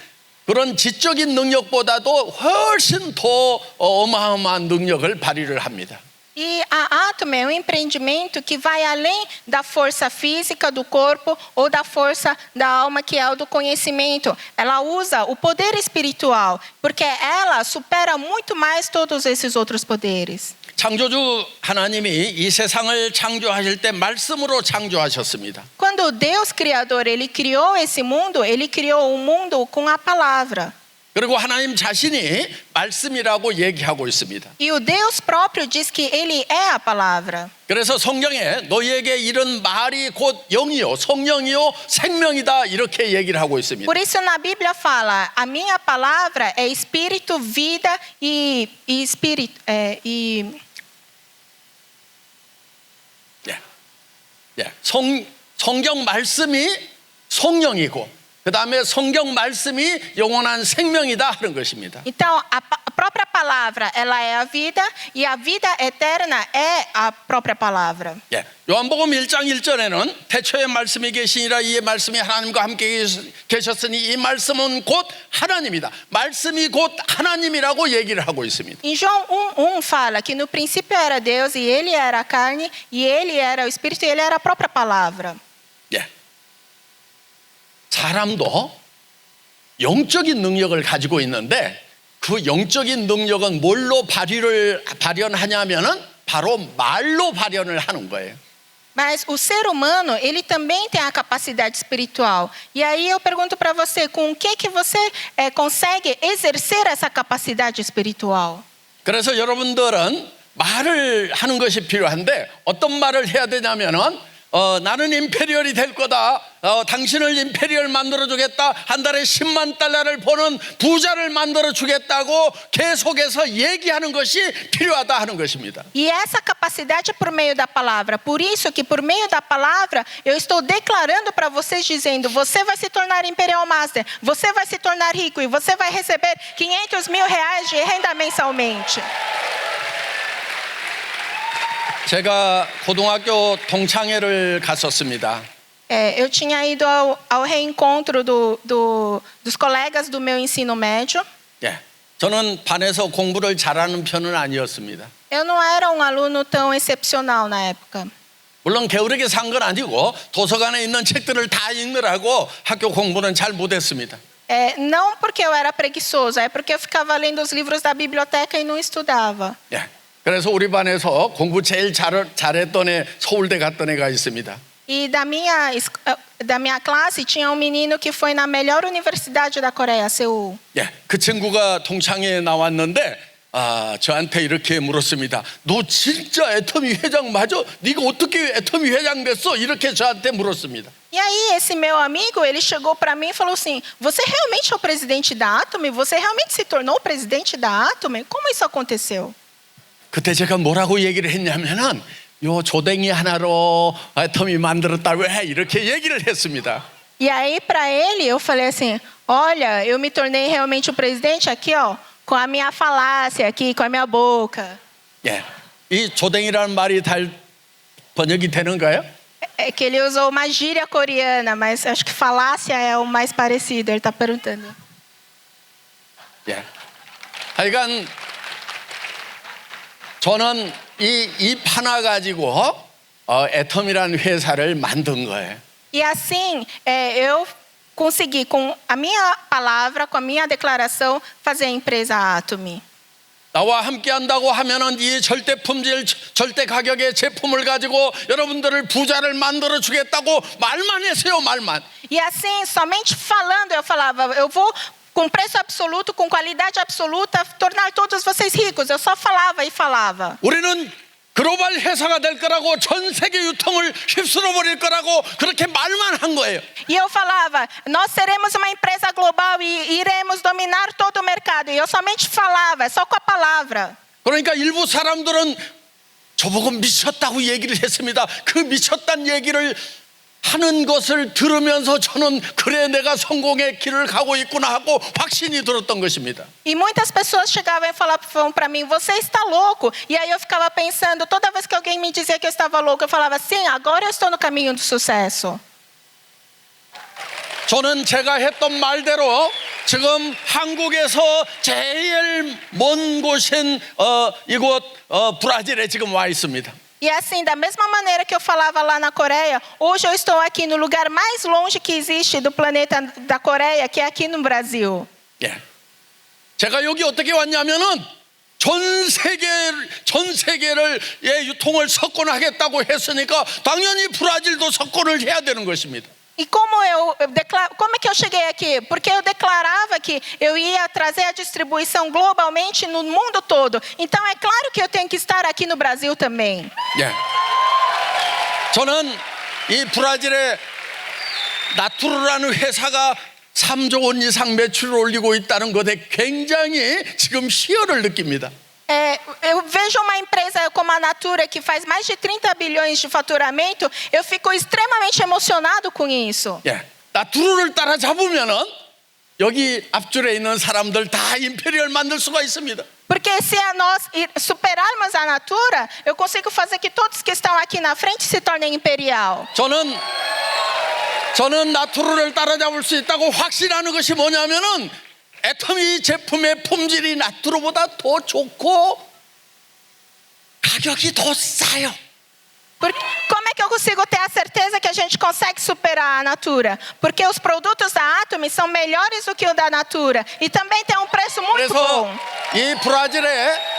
그런 지적인 능력보다도 훨씬 더 어마어마한 능력을 발휘를 합니다. E a Atomy é um empreendimento que vai além da força física do corpo ou da força da alma, que é o do conhecimento. Ela usa o poder espiritual, porque ela supera muito mais todos esses outros poderes. 창조주 하나님이 이 세상을 창조하실 때 말씀으로 창조하셨습니다. Quando Deus Criador ele criou esse mundo, ele criou o mundo com a palavra. 그리고 하나님 자신이 말씀이라고 얘기하고 있습니다. E o Deus próprio diz que ele é a palavra. 그래서 성경에 너희에게 이런 말이 곧 영이요 성령이요 생명이다 이렇게 얘기를 하고 있습니다. Por isso na Bíblia fala, a minha palavra é espírito, vida e espírito 성경 말씀이 성령이고 그 다음에 성경 말씀이 영원한 생명이다 하는 것입니다. Então a própria palavra ela é a vida e a vida eterna é a própria palavra. 요한복음 1장 1절에는 태초에 말씀이 계시니라 이의 말씀이 하나님과 함께 계셨으니 이 말씀은 곧 하나님이다. 말씀이 곧 하나님이라고 얘기를 하고 있습니다. Em João 1:1 fala que no princípio era Deus e ele era a carne e ele era o espírito e ele era a própria palavra. 사람도 영적인 능력을 가지고 있는데 그 영적인 능력은 뭘로 발현하냐면은 바로 말로 발현을 하는 거예요. Mas o ser humano, ele também tem a capacidade espiritual. E aí eu pergunto para você, com o que você consegue exercer essa capacidade espiritual? 그래서 여러분들은 말을 하는 것이 필요한데 어떤 말을 해야 되냐면은 나는 임페리얼이 될 거다. 당신을 임페리얼 만들어주겠다. 한 달에 10만 달러를 버는 부자를 만들어주겠다고 계속해서 얘기하는 것이 필요하다 하는 것입니다. E essa capacidade é por meio da palavra. Por isso que por meio da palavra eu estou declarando para vocês dizendo: você vai se tornar Imperial Master, você vai se tornar rico e você vai receber 500 mil reais de renda mensalmente. 제가 고등학교 동창회를 갔었습니다. Eu tinha ido ao reencontro dos colegas do meu ensino médio. 저는 반에서 공부를 잘하는 편은 아니었습니다. Eu não era um aluno tão excepcional na época. 물론 게으르게 산 건 아니고 도서관에 있는 책들을 다 읽느라고 학교 공부는 잘 못했습니다. Não porque eu era preguiçoso, é porque eu ficava lendo os livros da biblioteca e não estudava. 그래서 우리 반에서 공부 제일 잘했던 애 서울대 갔던 애가 있습니다. E da minha classe tinha um menino que foi na melhor universidade da Coreia, Seul. 그 친구가 동창회에 나왔는데 저한테 이렇게 물었습니다. 너 진짜 애터미 회장 맞아? 네가 어떻게 애터미 회장 됐어? 이렇게 저한테 물었습니다. E aí esse meu amigo, ele chegou para mim e falou assim: você realmente é o presidente da Atomy? Você realmente se tornou o presidente da Atomy? Como isso aconteceu? 그때 제가 뭐라고 얘기를 했냐면은 요 조댕이 하나로 애터미 만들었다고 해 이렇게 얘기를 했습니다. E aí para ele eu falei assim: olha, eu me tornei realmente o presidente aqui, ó, com a minha falácia aqui, com a minha boca. 이 조댕이라는 말이 잘 번역이 되는가요? É que ele usou uma gíria coreana, mas acho que falácia é o mais parecido. Ele está perguntando. 하여간 저는 이 입 하나 가지고 애텀이라는 회사를 만든 거예요. E assim, eu consegui com a minha palavra, com a minha declaração, fazer a empresa Atomy. 나와 함께 한다고 하면은 이 절대 품질, 절대 가격의 제품을 가지고 여러분들을 부자를 만들어 주겠다고 말만 했어요, 말만. E assim, somente falando, eu falava: eu vou com preço absoluto, com qualidade absoluta, tornar todos vocês ricos. Eu só falava e falava. 우리는 글로벌 회사가 될 거라고 전 세계 유통을 휩쓸어 버릴 거라고 그렇게 말만 한 거예요. E eu falava: nós seremos uma empresa global e iremos dominar todo o mercado. E eu somente falava, só com a palavra. 그러니까 일부 사람들은 저보고 미쳤다고 얘기를 했습니다. 그 미쳤다는 얘기를 하는 것을 들으면서 저는 그래 내가 성공의 길을 가고 있구나 하고 확신이 들었던 것입니다. E muitas pessoas chegavam e falavam para mim: você está louco? E aí eu ficava pensando, toda vez que alguém me dizia que eu estava louco, eu falava: sim, agora eu estou no caminho do sucesso. 저는 제가 했던 말대로 지금 한국에서 제일 먼 곳인 이곳 브라질에 지금 와 있습니다. E assim, da mesma maneira que eu falava lá na Coreia, hoje eu estou aqui no lugar mais longe que existe do planeta da Coreia, que é aqui no Brasil. 예. 제가 여기 어떻게 왔냐면은 전 세계를 유통을 석권하겠다고 했으니까 당연히 브라질도 석권을 해야 되는 것입니다. E como é que eu cheguei aqui? Porque eu declarava que eu ia trazer a distribuição globalmente no mundo todo. Então é claro que eu tenho que estar aqui no Brasil também. 예. 저는 이 브라질의 나투르라는 회사가 3조 원 이상 매출을 올리고 있다는 것에 굉장히 지금 희열을 느낍니다. Eu vejo uma empresa como a Natura que faz mais de 30 bilhões de faturamento, eu fico extremamente emocionado com isso. 예. 나투르를 따라잡으면은 여기 앞줄에 있는 사람들 다 임페리얼 만들 수가 있습니다. Porque se nós superarmos a Natura, eu consigo fazer que todos que estão aqui na frente se tornem imperial. 저는 나투르를 따라잡을 수 있다고 확신하는 것이 뭐냐면은 애터미 제품의 품질이 나투르보다 더 좋고 가격이 더 싸요. Como é que eu consigo ter a certeza que a gente consegue superar a Natura? Porque os produtos da Atomy são melhores do que o da Natura e também tem um preço muito bom. 이 브라질에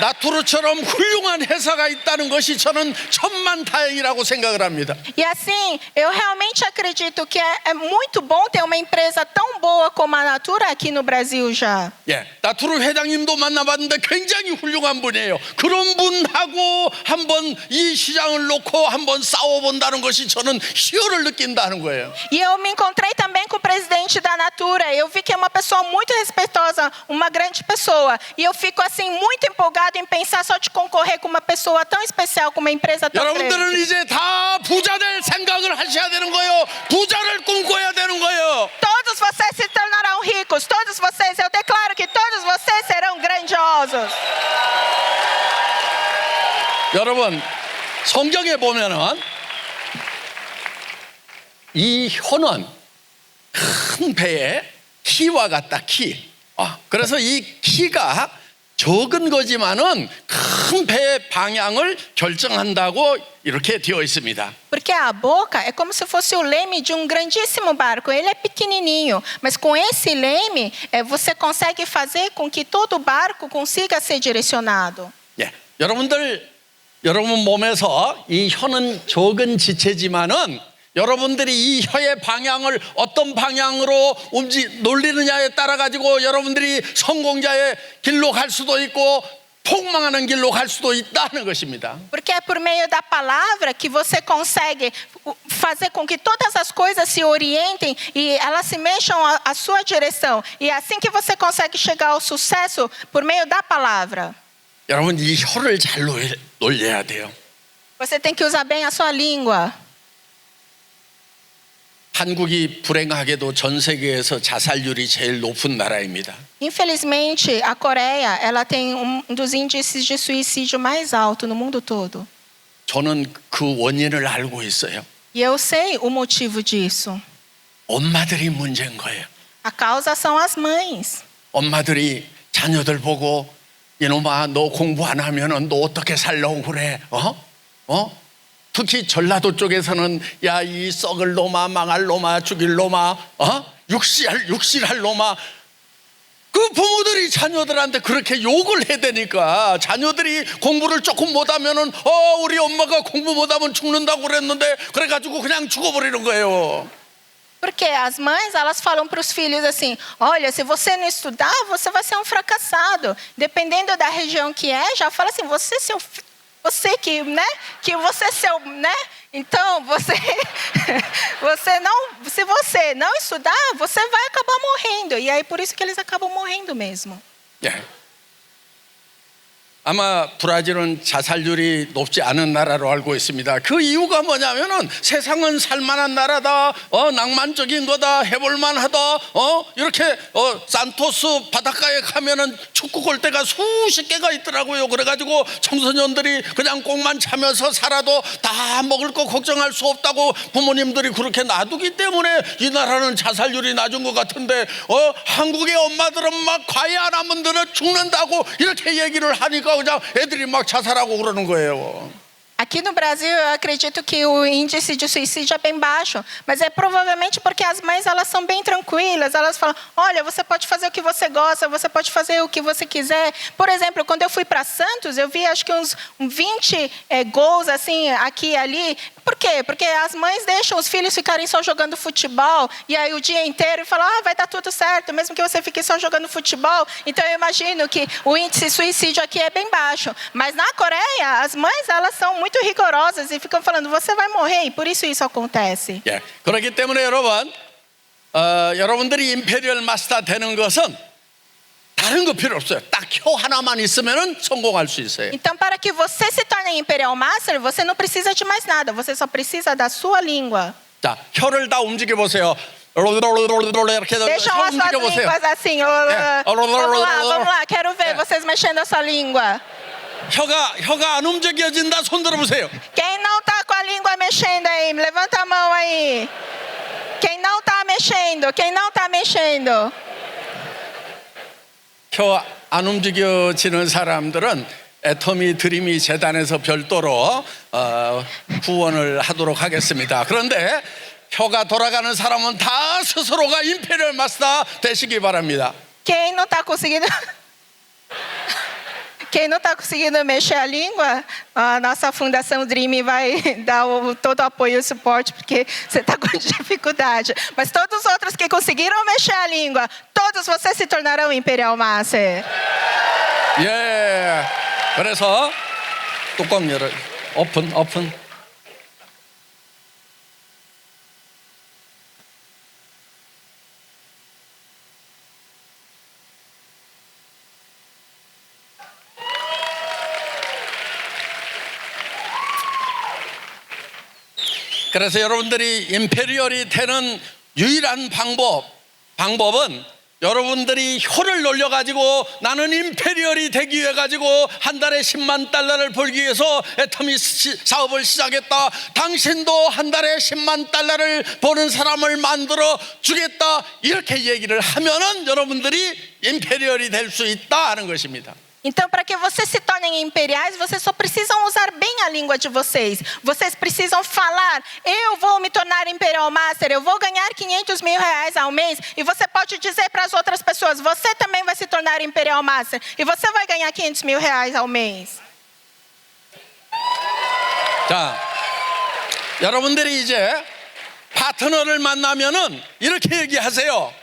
나투르처럼 훌륭한 회사가 있다는 것이 저는 천만다행이라고 생각을 합니다. E assim, eu realmente acredito que é muito bom ter uma empresa tão boa como a Natura aqui no Brasil já. 예, 나투르 회장님도 만나봤는데 굉장히 훌륭한 분이에요. 그런 분하고 한번 이 시장을 놓고 한번 싸워본다는 것이 저는 희열을 느낀다는 거예요. E eu me encontrei também com o presidente da Natura. Eu vi que é uma pessoa muito respeitosa, uma grande pessoa. E eu fico assim muito empolgado em pensar só de concorrer com uma pessoa tão especial, com uma empresa tão grande. 여러분들은 이제 다 부자 될 생각을 하셔야 되는 거예요. 부자를 꿈꿔야 되는 거예요. Todos vocês se tornarão ricos. Todos vocês, eu declaro que todos vocês serão grandiosos. 여러분, 성경에 보면은 이 혀는 큰 배의 키와 같다. 키. 그래서 이 키가 적은 거지만은 큰 배의 방향을 결정한다고 이렇게 되어 있습니다. Porque a boca é como se fosse o leme de um grandíssimo barco. Ele é pequenininho, mas com esse leme você consegue fazer com que todo o barco consiga ser direcionado. 예, 여러분 몸에서 이 혀는 적은 지체지만은 여러분들이 이 혀의 방향을 어떤 방향으로 놀리느냐에 따라 가지고 여러분들이 성공자의 길로 갈 수도 있고 폭망하는 길로 갈 수도 있다는 것입니다. Porque é por meio da palavra que você consegue fazer com que todas as coisas se orientem e elas se mexam à sua direção. E é assim que você consegue chegar ao sucesso por meio da palavra. 여러분 이 혀를 잘 놀려야 돼요. Você tem que usar bem a sua língua. 한국이 불행하게도 전 세계에서 자살률이 제일 높은 나라입니다. Infelizmente, a Coreia, ela tem dos índices de suicídio mais alto no mundo todo. 저는 그 원인을 알고 있어요. E eu sei o motivo disso. 엄마들이 문제인 거예요. A causa são as mães. 엄마들이 자녀들 보고 이놈아 너 공부 안 하면은 너 어떻게 살려고 그래? 특히 전라도 쪽에서는 야 이 썩을 놈아 망할 놈아 죽일 놈아 육실할 놈아 그 부모들이 자녀들한테 그렇게 욕을 해대니까 자녀들이 공부를 조금 못하면은 우리 엄마가 공부 못하면 죽는다고 그랬는데 그래가지고 그냥 죽어버리는 거예요. Porque as mães, elas falam para os filhos assim: olha, se você não estudar, você vai ser um fracassado. Dependendo da região que é, já fala assim: você que, né? Que você seu, né? Então, se você não estudar, você vai acabar morrendo. E aí por isso que eles acabam morrendo mesmo. 예. 아마 브라질은 자살률이 높지 않은 나라로 알고 있습니다. 그 이유가 뭐냐면은 세상은 살만한 나라다, 낭만적인 거다, 해볼만하다, 이렇게 산토스 바닷가에 가면은 축구 골대가 수십 개가 있더라고요. 그래가지고 청소년들이 그냥 공만 차면서 살아도 다 먹을 거 걱정할 수 없다고 부모님들이 그렇게 놔두기 때문에 이 나라는 자살률이 낮은 것 같은데, 한국의 엄마들은 막 과외 안 하면 너는 죽는다고 이렇게 얘기를 하니까 그냥 애들이 막 자살하고 그러는 거예요. Aqui no Brasil, eu acredito que o índice de suicídio é bem baixo, mas é provavelmente porque as mães elas são bem tranquilas. Elas falam: olha, você pode fazer o que você gosta, você pode fazer o que você quiser. Por exemplo, quando eu fui para Santos, eu vi acho que uns 20 gols assim aqui e ali. Por quê? Porque as mães deixam os filhos ficarem só jogando futebol e aí o dia inteiro e falam: vai dar tudo certo, mesmo que você fique só jogando futebol. Então eu imagino que o índice de suicídio aqui é bem baixo. Mas na Coreia, as mães elas são muito rigorosas e ficam falando: você vai morrer, e por isso acontece. 예, 그렇기 때문에 여러분, 여러분들이 임페리얼 마스터 되는 것은 다른 거 필요 없어요. 딱 혀 하나만 있으면은 성공할 수 있어요. Então, para que você se torne Imperial Master, você não precisa de mais nada. Você só precisa da sua língua. 자, 혀를 다 움직여 보세요. 이렇게 Deixam 혀 as 움직여 suas 보세요. línguas assim. Vamos lá, quero ver vocês mexendo a sua língua. 혀가 안 움직여진다. 손 들어보세요. Quem não está com a língua mexendo aí, levanta a mão aí. Quem não está mexendo? Quem não está mexendo? 혀 안 움직여지는 사람들은 애터미 드림이 재단에서 별도로 후원을 하도록 하겠습니다. 그런데 혀가 돌아가는 사람은 다 스스로가 임페리얼 마스터 되시기 바랍니다. Quem não está conseguindo... Quem não está conseguindo mexer a língua, a nossa Fundação Dream vai dar todo o apoio e suporte, porque você está com dificuldade. Mas todos os outros que conseguiram mexer a língua, todos vocês se tornarão Imperial Master. 예, 그래서 뚜껑 열어. 오픈. 그래서 여러분들이 임페리얼이 되는 유일한 방법은 여러분들이 혀를 놀려가지고 나는 임페리얼이 되기 위해 가지고 한 달에 10만 달러를 벌기 위해서 애터미 사업을 시작했다. 당신도 한 달에 10만 달러를 버는 사람을 만들어 주겠다. 이렇게 얘기를 하면은 여러분들이 임페리얼이 될 수 있다 하는 것입니다. Então, para que vocês se tornem imperiais, vocês só precisam usar bem a língua de vocês. Vocês precisam falar: eu vou me tornar Imperial Master, eu vou ganhar 500 mil reais ao mês. E você pode dizer para as outras pessoas: você também vai se tornar Imperial Master. E você vai ganhar 500 mil reais ao mês. 자, 여러분들이 이제 파트너를 만나면은 이렇게 얘기하세요.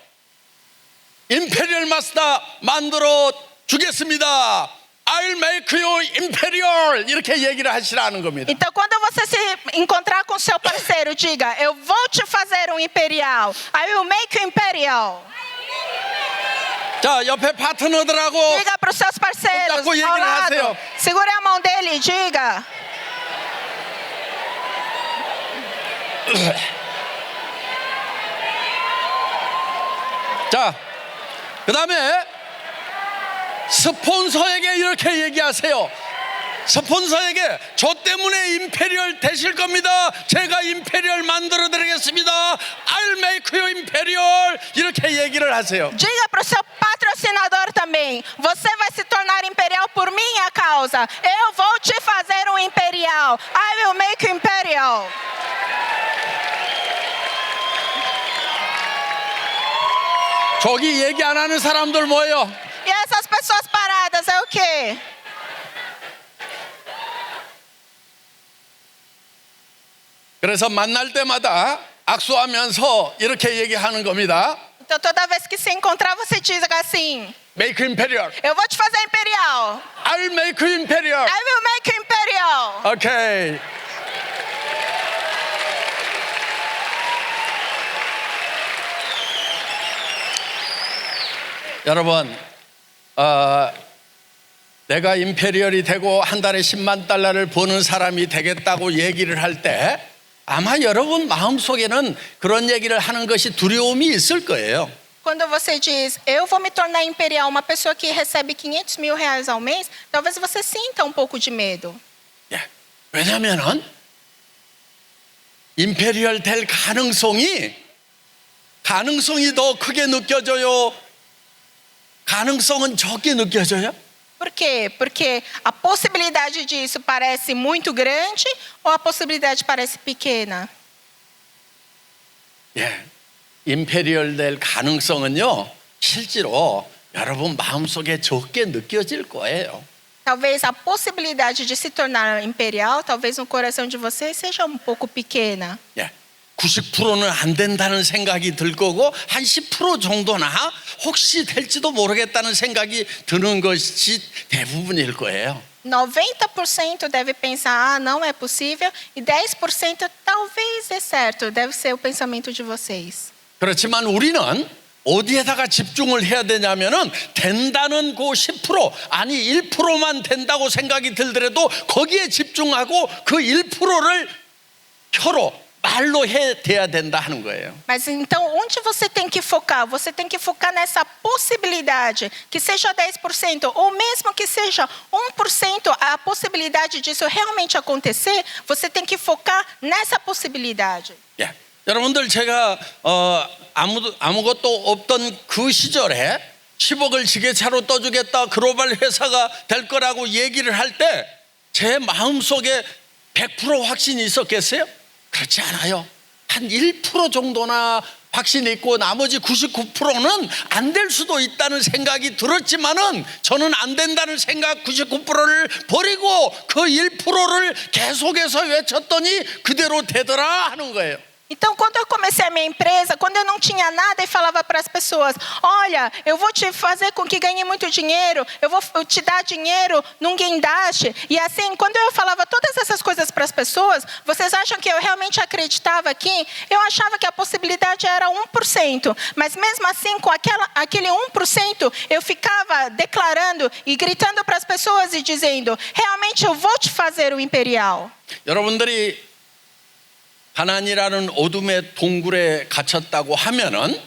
임페리얼 마스터 만들어 주겠습니다. I'll make you imperial. 이렇게 얘기를 하시라는 겁니다. Então, quando você se encontrar com seu parceiro, diga: eu vou te fazer um imperial. I will make you imperial. 자, 옆에 파트너들하고 Diga para os seus parceiros 잡고 ao 얘기를 lado. 하세요. Segure a mão dele e diga: 자, 그 다음에 스폰서에게 이렇게 얘기하세요. 스폰서에게 저 때문에 임페리얼 되실 겁니다. 제가 임페리얼 만들어 드리겠습니다. I'll make you imperial. 이렇게 얘기를 하세요. diga para o seu patrocinador também: você vai se tornar imperial por minha causa. Eu vou te fazer um imperial. I will make you imperial. 저기 얘기 안 하는 사람들 뭐예요? E essas pessoas paradas é o quê? 그래서 만날 때마다 악수하면서 이렇게 얘기하는 겁니다. Então, toda vez que se encontrar, você diz assim: Make you imperial. eu vou te fazer imperial. I'll make you imperial. I will make you imperial. 오케이. 여러분, 내가 임페리얼이 되고 한 달에 10만 달러를 버는 사람이 되겠다고 얘기를 할 때 아마 여러분 마음속에는 그런 얘기를 하는 것이 두려움이 있을 거예요. Quando você diz, eu vou me tornar imperial, uma pessoa que recebe 500 mil reais ao mês, talvez você sinta um pouco de medo. 예. 왜냐하면 임페리얼 될 가능성이 더 크게 느껴져요? 가능성은 적게 느껴져요? Por quê? Porque a possibilidade disso parece muito grande ou a possibilidade parece pequena? 예. 임페리얼 될 가능성은요, 실제로 여러분 마음속에 적게 느껴질 거예요. Talvez a possibilidade de se tornar imperial, talvez no coração de vocês seja um pouco pequena. 예. 90%는 안 된다는 생각이 들 거고 한 10% 정도나 혹시 될지도 모르겠다는 생각이 드는 것이 대부분일 거예요. 90% deve pensar, ah, não é possível, e 10% talvez dê certo, deve ser o pensamento de vocês. 그렇지만 우리는 어디에다가 집중을 해야 되냐면은 된다는 그 10% 아니 1%만 된다고 생각이 들더라도 거기에 집중하고 그 1%를 혀로 말로 해야 된다 하는 거예요. Mas então, onde você tem que focar? Você tem que focar nessa possibilidade, que seja 10%, ou mesmo que seja 1%, a possibilidade disso realmente acontecer, você tem que focar nessa possibilidade. 예. 여러분들 제가 아무것도 없던 그 시절에 10억을 지게차로 떠주겠다 글로벌 회사가 될 거라고 얘기를 할 때 제 마음속에 100% 확신이 있었겠어요? 그렇지 않아요. 한 1% 정도나 확신이 있고 나머지 99%는 안 될 수도 있다는 생각이 들었지만은 저는 안 된다는 생각 99%를 버리고 그 1%를 계속해서 외쳤더니 그대로 되더라 하는 거예요. Então, quando eu comecei a minha empresa, quando eu não tinha nada e falava para as pessoas, olha, eu vou te fazer com que ganhe muito dinheiro, eu vou te dar dinheiro num guindaste. E assim, quando eu falava todas essas coisas para as pessoas, vocês acham que eu realmente acreditava aqui? Eu achava que a possibilidade era 1%. Mas mesmo assim, com aquele 1%, eu ficava declarando e gritando para as pessoas e dizendo, realmente eu vou te fazer o imperial. 여러분들이 가난이라는 어둠의 동굴에 갇혔다고 하면은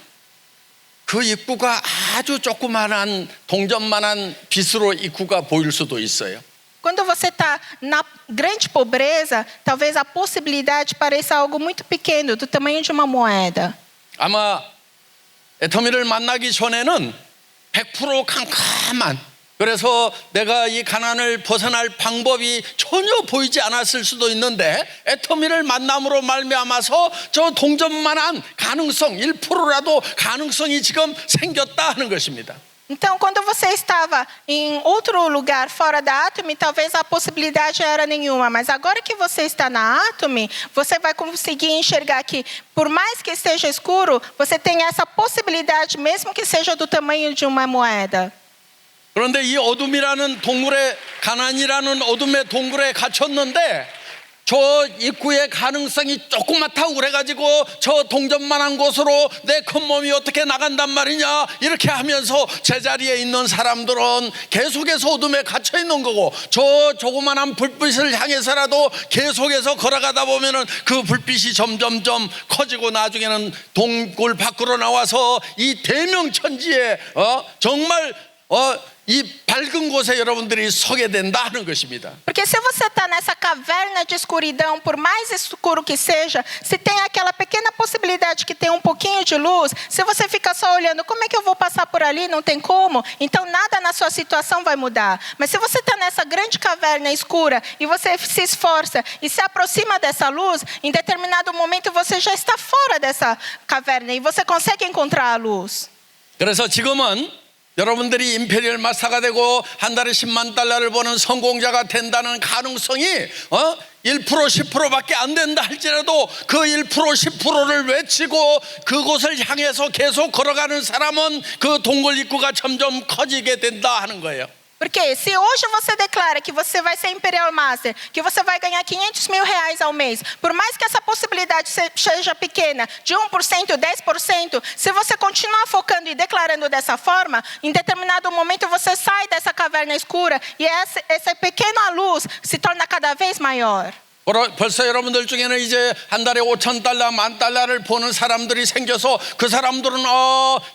그 입구가 아주 조그만한 동전만한 빛으로 입구가 보일 수도 있어요. Quando você está na grande pobreza, talvez a possibilidade pareça algo muito pequeno, do tamanho de uma moeda. 아마 애터미를 만나기 전에는 100% 캄캄한 그래서 내가 이 가난을 벗어날 방법이 전혀 보이지 않았을 수도 있는데 애터미를 만남으로 말미암아서 저 동전만한 가능성 1%라도 가능성이 지금 생겼다 하는 것입니다. Então, quando você estava em outro lugar fora da Atomy, talvez a possibilidade era nenhuma. Mas agora que você está na Atomy, você vai conseguir enxergar que, por mais que esteja escuro, você tem essa possibilidade, mesmo que seja do tamanho de uma moeda. 그런데 이 어둠이라는 동굴에 가난이라는 어둠의 동굴에 갇혔는데 저 입구의 가능성이 조그맣다고 그래가지고 저 동전만한 곳으로 내 큰 몸이 어떻게 나간단 말이냐 이렇게 하면서 제자리에 있는 사람들은 계속해서 어둠에 갇혀 있는 거고 저 조그만한 불빛을 향해서라도 계속해서 걸어가다 보면은 그 불빛이 점점점 커지고 나중에는 동굴 밖으로 나와서 이 대명천지에 정말 이 밝은 곳에 여러분들이 서게 된다 하는 것입니다. Porque se você está nessa caverna de escuridão, por mais escuro que seja, se tem aquela pequena possibilidade que tem um pouquinho de luz, se você fica só olhando, como é que eu vou passar por ali? Não tem como. Então nada na sua situação vai mudar. Mas se você está nessa grande caverna escura e você se esforça e se aproxima dessa luz, em determinado momento você já está fora dessa caverna e você consegue encontrar a luz. 그래서 지금은 여러분들이 임페리얼 마스터가 되고 한 달에 10만 달러를 버는 성공자가 된다는 가능성이 1% 10%밖에 안 된다 할지라도 그 1% 10%를 외치고 그곳을 향해서 계속 걸어가는 사람은 그 동굴 입구가 점점 커지게 된다 하는 거예요. Porque se hoje você declara que você vai ser Imperial Master, que você vai ganhar R$500.000 ao mês, por mais que essa possibilidade seja pequena, de 1%, 10%, se você continuar focando e declarando dessa forma, em determinado momento você sai dessa caverna escura e essa pequena luz se torna cada vez maior. 벌써 여러분들 중에는 이제 한 달에 $5,000, $10,000를 버는 사람들이 생겨서 그 사람들은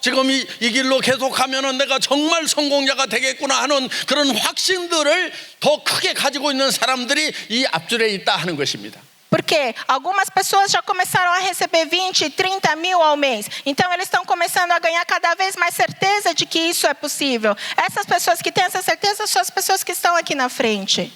지금 이 길로 계속 가면은 내가 정말 성공자가 되겠구나 하는 그런 확신들을 더 크게 가지고 있는 사람들이 이 앞줄에 있다 하는 것입니다. Porque algumas pessoas já começaram a receber 20, 30 mil ao mês. Então, eles estão começando a ganhar cada vez mais certeza de que isso é possível. Essas pessoas que têm essa certeza são as pessoas que estão aqui na frente.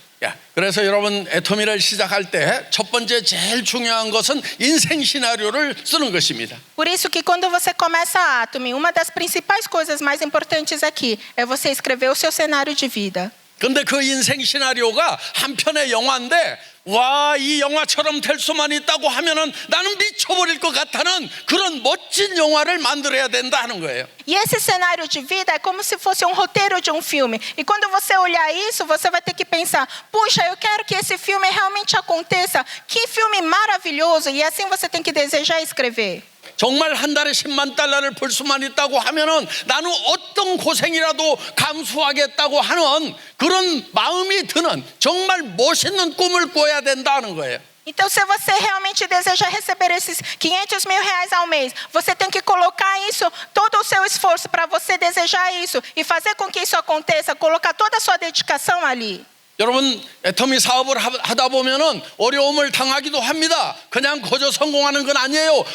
그래서 여러분 애터미를 시작할 때 첫 번째 제일 중요한 것은 인생 시나리오를 쓰는 것입니다. Por isso que quando você começa a Atomy, uma das principais coisas mais importantes aqui é você escrever o seu cenário de vida. 근데 그 인생 시나리오가 한 편의 영화인데 와, 이 영화처럼 될 수만 있다고 하면은 나는 미쳐버릴 것 같다는 그런 멋진 영화를 만들어야 된다 하는 거예요. E esse cenário de vida é como se fosse um roteiro de um filme. E quando você olhar isso, você vai ter que pensar: puxa, eu quero que esse filme realmente aconteça. Que filme maravilhoso! E assim você tem que desejar escrever. 정말 한 달에 $100,000를 벌 수만 있다고 하면은 나는 어떤 고생이라도 감수하겠다고 하는 그런 마음이 드는 정말 멋있는 꿈을 꿔야 된다는 거예요. Então, se você realmente deseja receber esses R$500.000 ao mês, você tem que colocar isso, todo o seu esforço para você desejar isso e fazer com que isso aconteça, colocar toda a sua dedicação ali. 여러분 애터미 사업을 하다 보면은 어려움을 당하기도 합니다. 그냥 거저 성공하는 건 아니에요.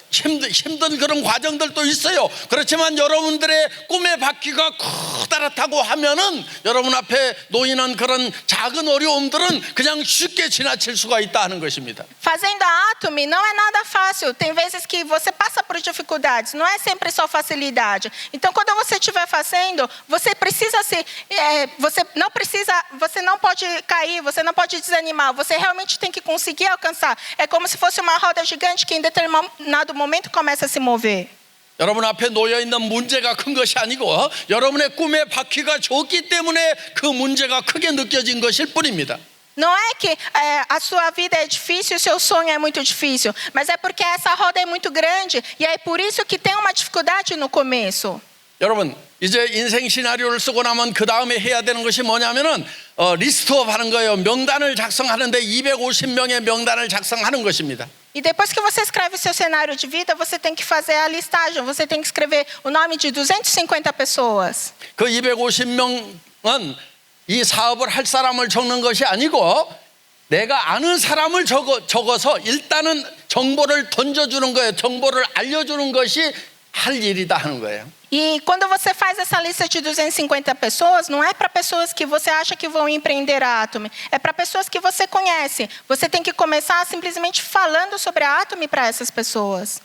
힘든 그런 과정들도 있어요. 그렇지만 여러분들의 꿈의 바퀴가 커다랗다고 하면은 여러분 앞에 놓이는 그런 작은 어려움들은 그냥 쉽게 지나칠 수가 있다는 것입니다. Fazendo a Atomy não é nada fácil. Tem vezes que você passa por dificuldades. Não é sempre só facilidade. Então, quando você estiver fazendo, você precisa você não pode cair, você não pode desanimar. Você realmente tem que conseguir alcançar. É como se fosse uma roda gigante que em determinado momento começa a se mover. 여러분 앞에 놓여 있는 문제가 큰 것이 아니고 여러분의 꿈의 바퀴가 좁기 때문에 그 문제가 크게 느껴진 것일 뿐입니다. Não é que a sua vida é difícil, o seu sonho é muito difícil, mas é porque essa roda é muito grande e é por isso que tem uma dificuldade no começo. 여러분 이제 인생 시나리오를 쓰고 나면 그 다음에 해야 되는 것이 뭐냐면은 리스트업 하는 거예요. 명단을 작성하는데 250명의 명단을 작성하는 것입니다. E depois que você escreve o seu cenário de vida, você tem que fazer a listagem, você tem que escrever o nome de 250 pessoas. 그 250명은 이 사업을 할 사람을 적는 것이 아니고 내가 아는 사람을 적어서 일단은 정보를 던져주는 거예요. 정보를 알려주는 것이 할 일이다 하는 거예요. E quando você faz essa lista de 250 pessoas, não é para pessoas que você acha que vão empreender a Atomy, é para pessoas que você conhece. Você tem que começar simplesmente falando sobre a Atomy para essas pessoas.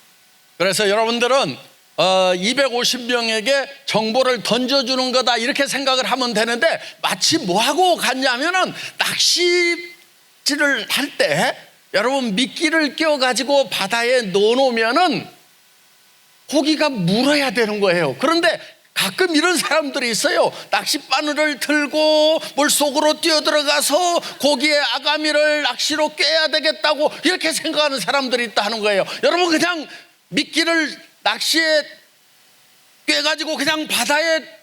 그래서 여러분들은 250명에게 정보를 던져주는 거다 이렇게 생각을 하면 되는데 마치 뭐하고 같냐면은 낚시질을 할 때 여러분 미끼를 끼워가지고 바다에 넣어놓으면은 고기가 물어야 되는 거예요. 그런데 가끔 이런 사람들이 있어요. 낚싯바늘을 들고 물속으로 뛰어들어가서 고기의 아가미를 낚시로 꿰야 되겠다고 이렇게 생각하는 사람들이 있다 하는 거예요. 여러분 그냥 미끼를 낚시에 꿰가지고 그냥 바다에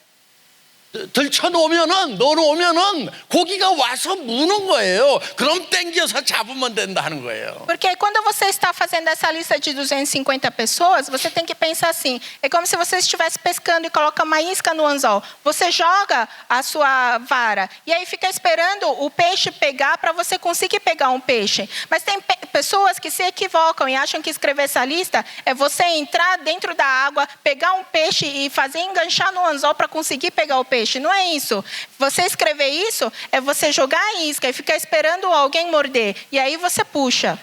넣어놓으면은 고기가 와서 무는 거예요. 그럼 땡겨서 잡으면 된다 하는 거예요. Porque quando você está fazendo essa lista de 250 pessoas, você tem que pensar assim, é como se você estivesse pescando e coloca uma isca no anzol. Você joga a sua vara e aí fica esperando o peixe pegar para você conseguir pegar um peixe. Mas tem pessoas que se equivocam e acham que escrever essa lista é você entrar dentro da água, pegar um peixe e fazer enganchar no anzol para conseguir pegar o peixe. Não é isso. Você escrever isso é você jogar a isca e ficar esperando alguém morder. E aí você puxa.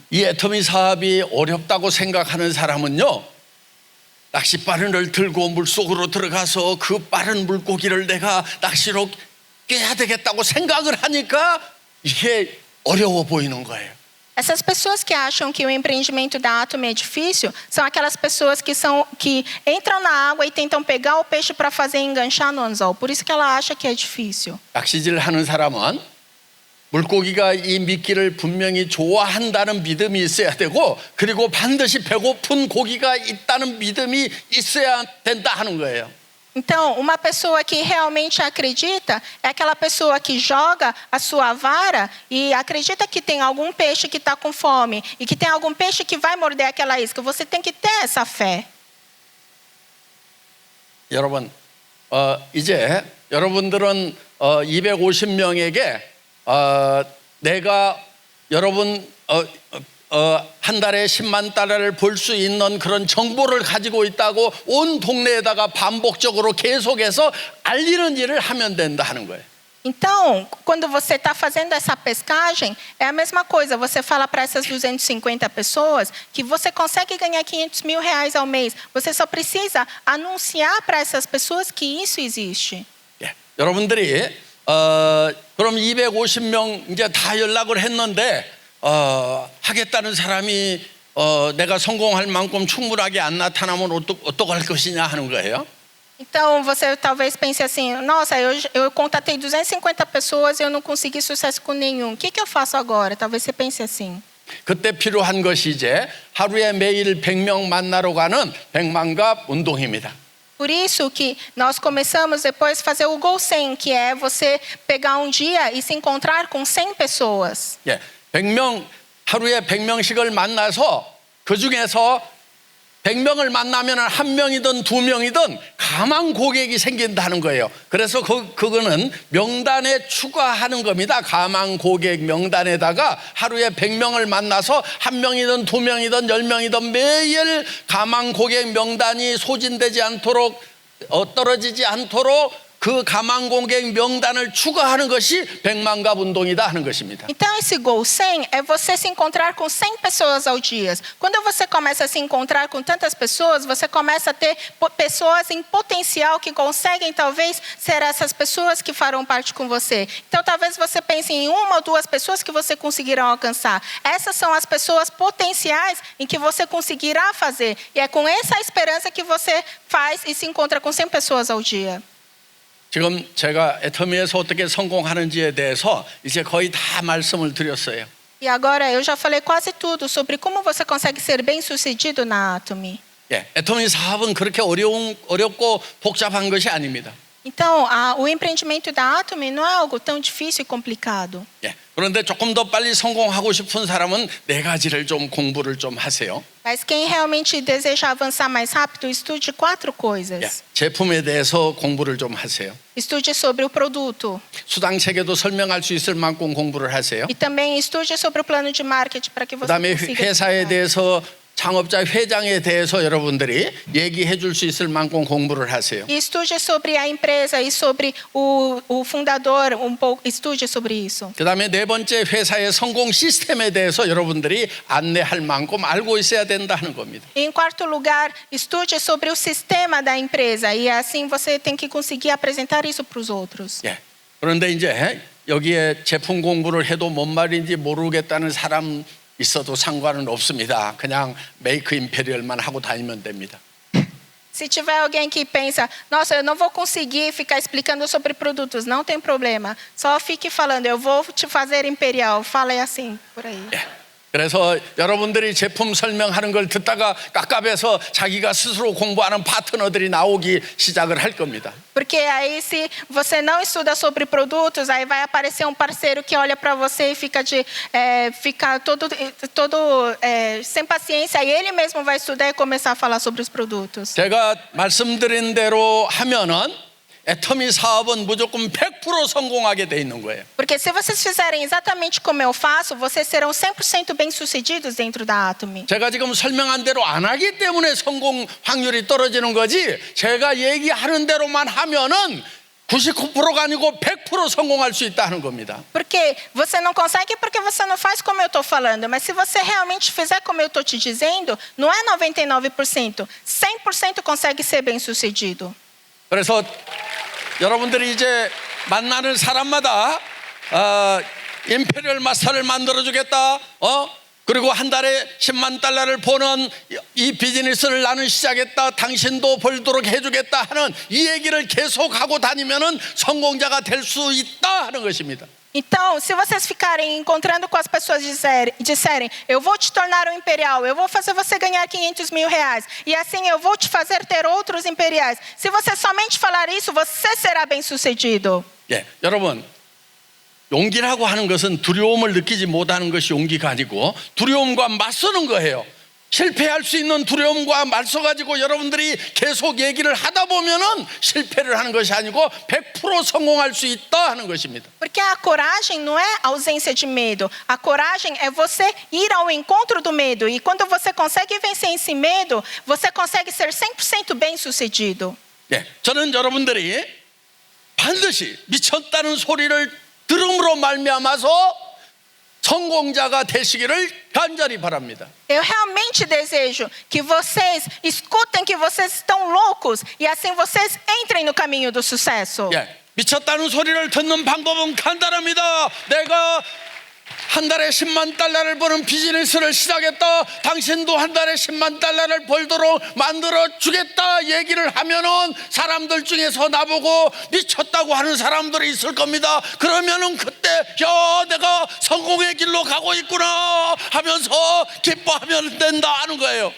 이 애터미 사업이 어렵다고 생각하는 사람은요. 낚싯바늘을 들고 물속으로 들어가서 그 빠른 물고기를 내가 낚시로 꿰야 되겠다고 생각을 하니까 이게 어려워 보이는 거예요. Essas pessoas que acham que o empreendimento da Atomy é difícil são aquelas pessoas que entram na água e tentam pegar o peixe para fazer enganchar no anzol. Por isso que ela acha que é difícil. 낚시질 하는 사람은 물고기가 이 미끼를 분명히 좋아한다는 믿음이 있어야 되고, 그리고 반드시 배고픈 고기가 있다는 믿음이 있어야 된다 하는 거예요. Então, uma pessoa que realmente acredita é aquela pessoa que joga a sua vara e acredita que tem algum peixe que está com fome e que tem algum peixe que vai morder aquela isca. Você tem que ter essa fé. 여러분, 이제 여러분들은 250명에게 내가 여러분 한 달에 10만 달러를 벌 수 있는 그런 정보를 가지고 있다고 온 동네에다가 반복적으로 계속해서 알리는 일을 하면 된다 하는 거예요. Então, quando você está fazendo essa pescagem, é a mesma coisa. Você fala para essas 250 pessoas que você consegue ganhar 500 mil reais ao mês. Você só precisa anunciar para essas pessoas que isso existe. 예, 여러분들이 그럼 250명 이제 다 연락을 했는데 하겠다는 사람이 내가 성공할 만큼 충분하게 안 나타나면 어떡할 것이냐 하는 거예요. Então, você talvez pense assim, nossa, eu contatei 250 pessoas e eu não consegui sucesso com nenhum. O que eu faço agora? Talvez você pense assim. 그때 필요한 것이 이제 하루에 매일 100명 만나러 가는 100만갑 운동입니다. Por isso que nós começamos depois a fazer o Gol 100, que é você pegar um dia e se encontrar com 100 pessoas. 예, 100명 하루에 100명씩을 만나서 그 중에서 100명을 만나면 한 명이든 두 명이든 가망 고객이 생긴다는 거예요. 그래서 그거는 명단에 추가하는 겁니다. 가망 고객 명단에다가 하루에 100명을 만나서 한 명이든 두 명이든 10명이든 매일 가망 고객 명단이 소진되지 않도록 떨어지지 않도록 그 가망 고객 명단을 추가하는 것이 100만갑 운동이다 하는 것입니다. Então esse Gol 100 é você se encontrar com 100 pessoas ao dia. Quando você começa a se encontrar com tantas pessoas, você começa a ter pessoas em potencial que conseguem talvez ser essas pessoas que farão parte com você. Então talvez você pense em uma ou duas pessoas que você conseguirá alcançar. Essas são as pessoas potenciais em que você conseguirá fazer. E é com essa esperança que você faz e se encontra com 100 pessoas ao dia. 지금 제가 애터미에서 어떻게 성공하는지에 대해서 이제 거의 다 말씀을 드렸어요. E agora eu já falei quase tudo sobre como você consegue ser bem-sucedido na Atomy. 예, 애터미 사업은 그렇게 어렵고 복잡한 것이 아닙니다. Então, o empreendimento da Atomy não é algo tão difícil e complicado. 예, 그런데 조금 더 빨리 성공하고 싶은 사람은 네 가지를 좀 공부를 좀 하세요. Mas quem realmente deseja avançar mais rápido, estude 4 예, coisas. 제품에 대해서 공부를 좀 하세요. Estude sobre o produto. 수당 체계도 설명할 수 있을 만큼 공부를 하세요. E também estude sobre o plano de marketing para que você 그다음에 consiga. 회사에 대해서 창업자 회장에 대해서 여러분들이 얘기해 줄 수 있을 만큼 공부를 하세요. E estude sobre a empresa e sobre o fundador, pouco, estude sobre isso. 그다음에 네 번째 회사의 성공 시스템에 대해서 여러분들이 안내할 만큼 알고 있어야 된다는 겁니다. E em quarto lugar, estude sobre o sistema da empresa e assim você tem que conseguir apresentar isso para os outros. 예. 그런데 이제 여기에 제품 공부를 해도 뭔 말인지 모르겠다는 사람 있어도 상관은 없습니다. 그냥 메이크 임페리얼만 하고 다니면 됩니다. Se tiver alguém que pensa, nossa, eu não vou conseguir ficar explicando sobre produtos, não tem problema. Só fique falando, eu vou te fazer imperial. Fale assim, por aí. 예. 그래서 여러분들이 제품 설명하는 걸 듣다가 깝깝해서 자기가 스스로 공부하는 파트너들이 나오기 시작을 할 겁니다. Porque aí se você não estuda sobre produtos, aí vai aparecer um parceiro que olha para você e fica todo sem paciência, e ele mesmo vai estudar e começar a falar sobre os produtos. 제가 말씀드린 대로 하면은 애터미 사업은 무조건 100% 성공하게 돼 있는 거예요. Porque se vocês fizerem exatamente como eu faço, vocês serão 100% bem-sucedidos dentro da Atomy. 제가 지금 설명한 대로 안 하기 때문에 성공 확률이 떨어지는 거지, 제가 얘기하는 대로만 하면은 99%가 아니고 100% 성공할 수 있다는 겁니다. Porque você não consegue porque você não faz como eu estou falando. Mas se você realmente fizer como eu estou te dizendo, não é 99%. 100% consegue ser bem-sucedido. 그래서 여러분들이 이제 만나는 사람마다 임페리얼 마스터를 만들어주겠다, 그리고 한 달에 10만 달러를 버는 이 비즈니스를 나는 시작했다. 당신도 벌도록 해주겠다 하는 이 얘기를 계속하고 다니면은 성공자가 될 수 있다 하는 것입니다. Então, se vocês ficarem encontrando com as pessoas e disserem, eu vou te tornar um imperial, eu vou fazer você ganhar 500 mil reais, e assim eu vou te fazer ter outros imperiais. Se você somente falar isso, você será bem-sucedido. 예, 여러분, 용기라고 하는 것은 두려움을 느끼지 못하는 것이 용기가 아니고 두려움과 맞서는 거예요. 실패할 수 있는 두려움과 맞서가지고 여러분들이 계속 얘기를 하다 보면은 실패를 하는 것이 아니고 100% 성공할 수 있다 하는 것입니다. Porque a coragem não é ausência de medo. A coragem é você ir ao encontro do medo. E quando você consegue vencer esse medo, você consegue ser 100% bem-sucedido. 예, 저는 여러분들이 반드시 미쳤다는 소리를 들음으로 말미암아서 성공자가 되시기를 간절히 바랍니다. Eu realmente desejo que vocês escutem que vocês estão loucos e assim vocês entrem no caminho do sucesso. 예, 미쳤다는 소리를 듣는 방법은 간단합니다. 내가 한 달에 10만 달러를 버는 비즈니스를 시작했다. 당신도 한 달에 10만 달러를 벌도록 만들어 주겠다 얘기를 하면은 사람들 중에서 나보고 미쳤다고 하는 사람들이 있을 겁니다. 그러면은 그때 야 내가 성공의 길로 가고 있구나 하면서 기뻐하면 된다 하는 거예요.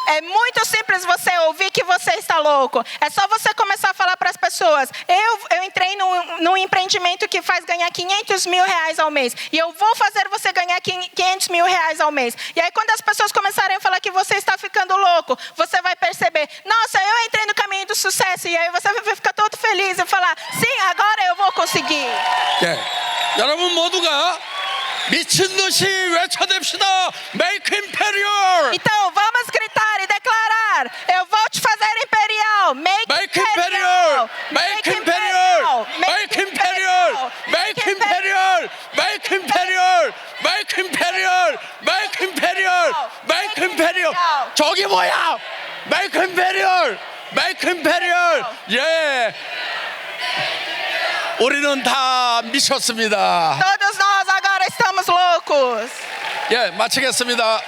É muito simples você ouvir que você está louco. É só você começar a falar para as pessoas. Eu entrei num empreendimento que faz ganhar 500 mil reais ao mês. E eu vou fazer você ganhar 500 mil reais ao mês. E aí quando as pessoas começarem a falar que você está ficando louco, você vai perceber, nossa, eu entrei no caminho do sucesso. E aí você vai ficar todo feliz e falar, sim, agora eu vou conseguir. 예, 여러분 모두가 미친 듯이 외쳐댑시다. Make imperial. Então vamos gritar e declarar, eu vou te fazer imperial. Make imperial. Make imperial. Make imperial. Make imperial. Make imperial. Make imperial. Make imperial. Make imperial. 저기 뭐야? Make imperial. Make imperial. 예. 우리는 다 미쳤습니다. Todos nós agora estamos loucos. 예, 마치겠습니다.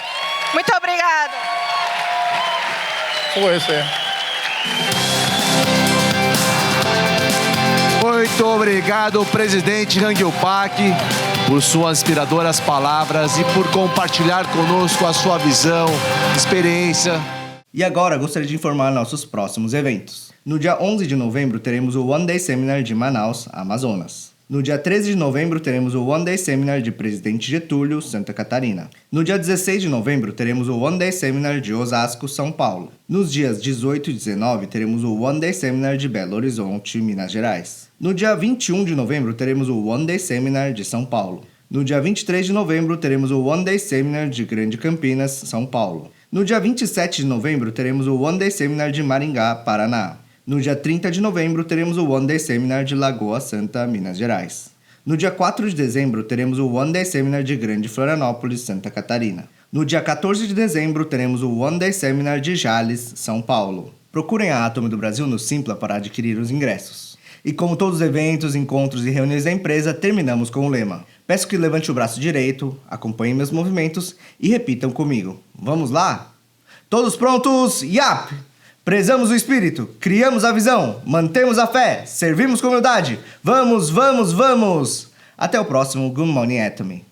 Muito obrigado. 수고했어요. Muito obrigado, presidente Rangel Pak, por suas inspiradoras palavras e por compartilhar conosco a sua visão, experiência. E agora gostaria de informar nossos próximos eventos. No dia 11 de novembro teremos o One Day Seminar de Manaus, Amazonas. No dia 13 de novembro teremos o One Day Seminar de Presidente Getúlio, Santa Catarina. No dia 16 de novembro teremos o One Day Seminar de Osasco, São Paulo. Nos dias 18 e 19 teremos o One Day Seminar de Belo Horizonte, Minas Gerais. No dia 21 de novembro teremos o One Day Seminar de São Paulo. No dia 23 de novembro teremos o One Day Seminar de Grande Campinas, São Paulo. No dia 27 de novembro teremos o One Day Seminar de Maringá, Paraná. No dia 30 de novembro teremos o One Day Seminar de Lagoa Santa, Minas Gerais. No dia 4 de dezembro teremos o One Day Seminar de Grande Florianópolis, Santa Catarina. No dia 14 de dezembro teremos o One Day Seminar de Jales, São Paulo. Procurem a Atomy do Brasil no Simpla para adquirir os ingressos. E como todos os eventos, encontros e reuniões da empresa, terminamos com o lema. Peço que levante o braço direito, acompanhem meus movimentos e repitam comigo. Vamos lá? Todos prontos? Yap! Prezamos o espírito, criamos a visão, mantemos a fé, servimos com humildade. Vamos, vamos, vamos! Até o próximo Good Morning Atomy.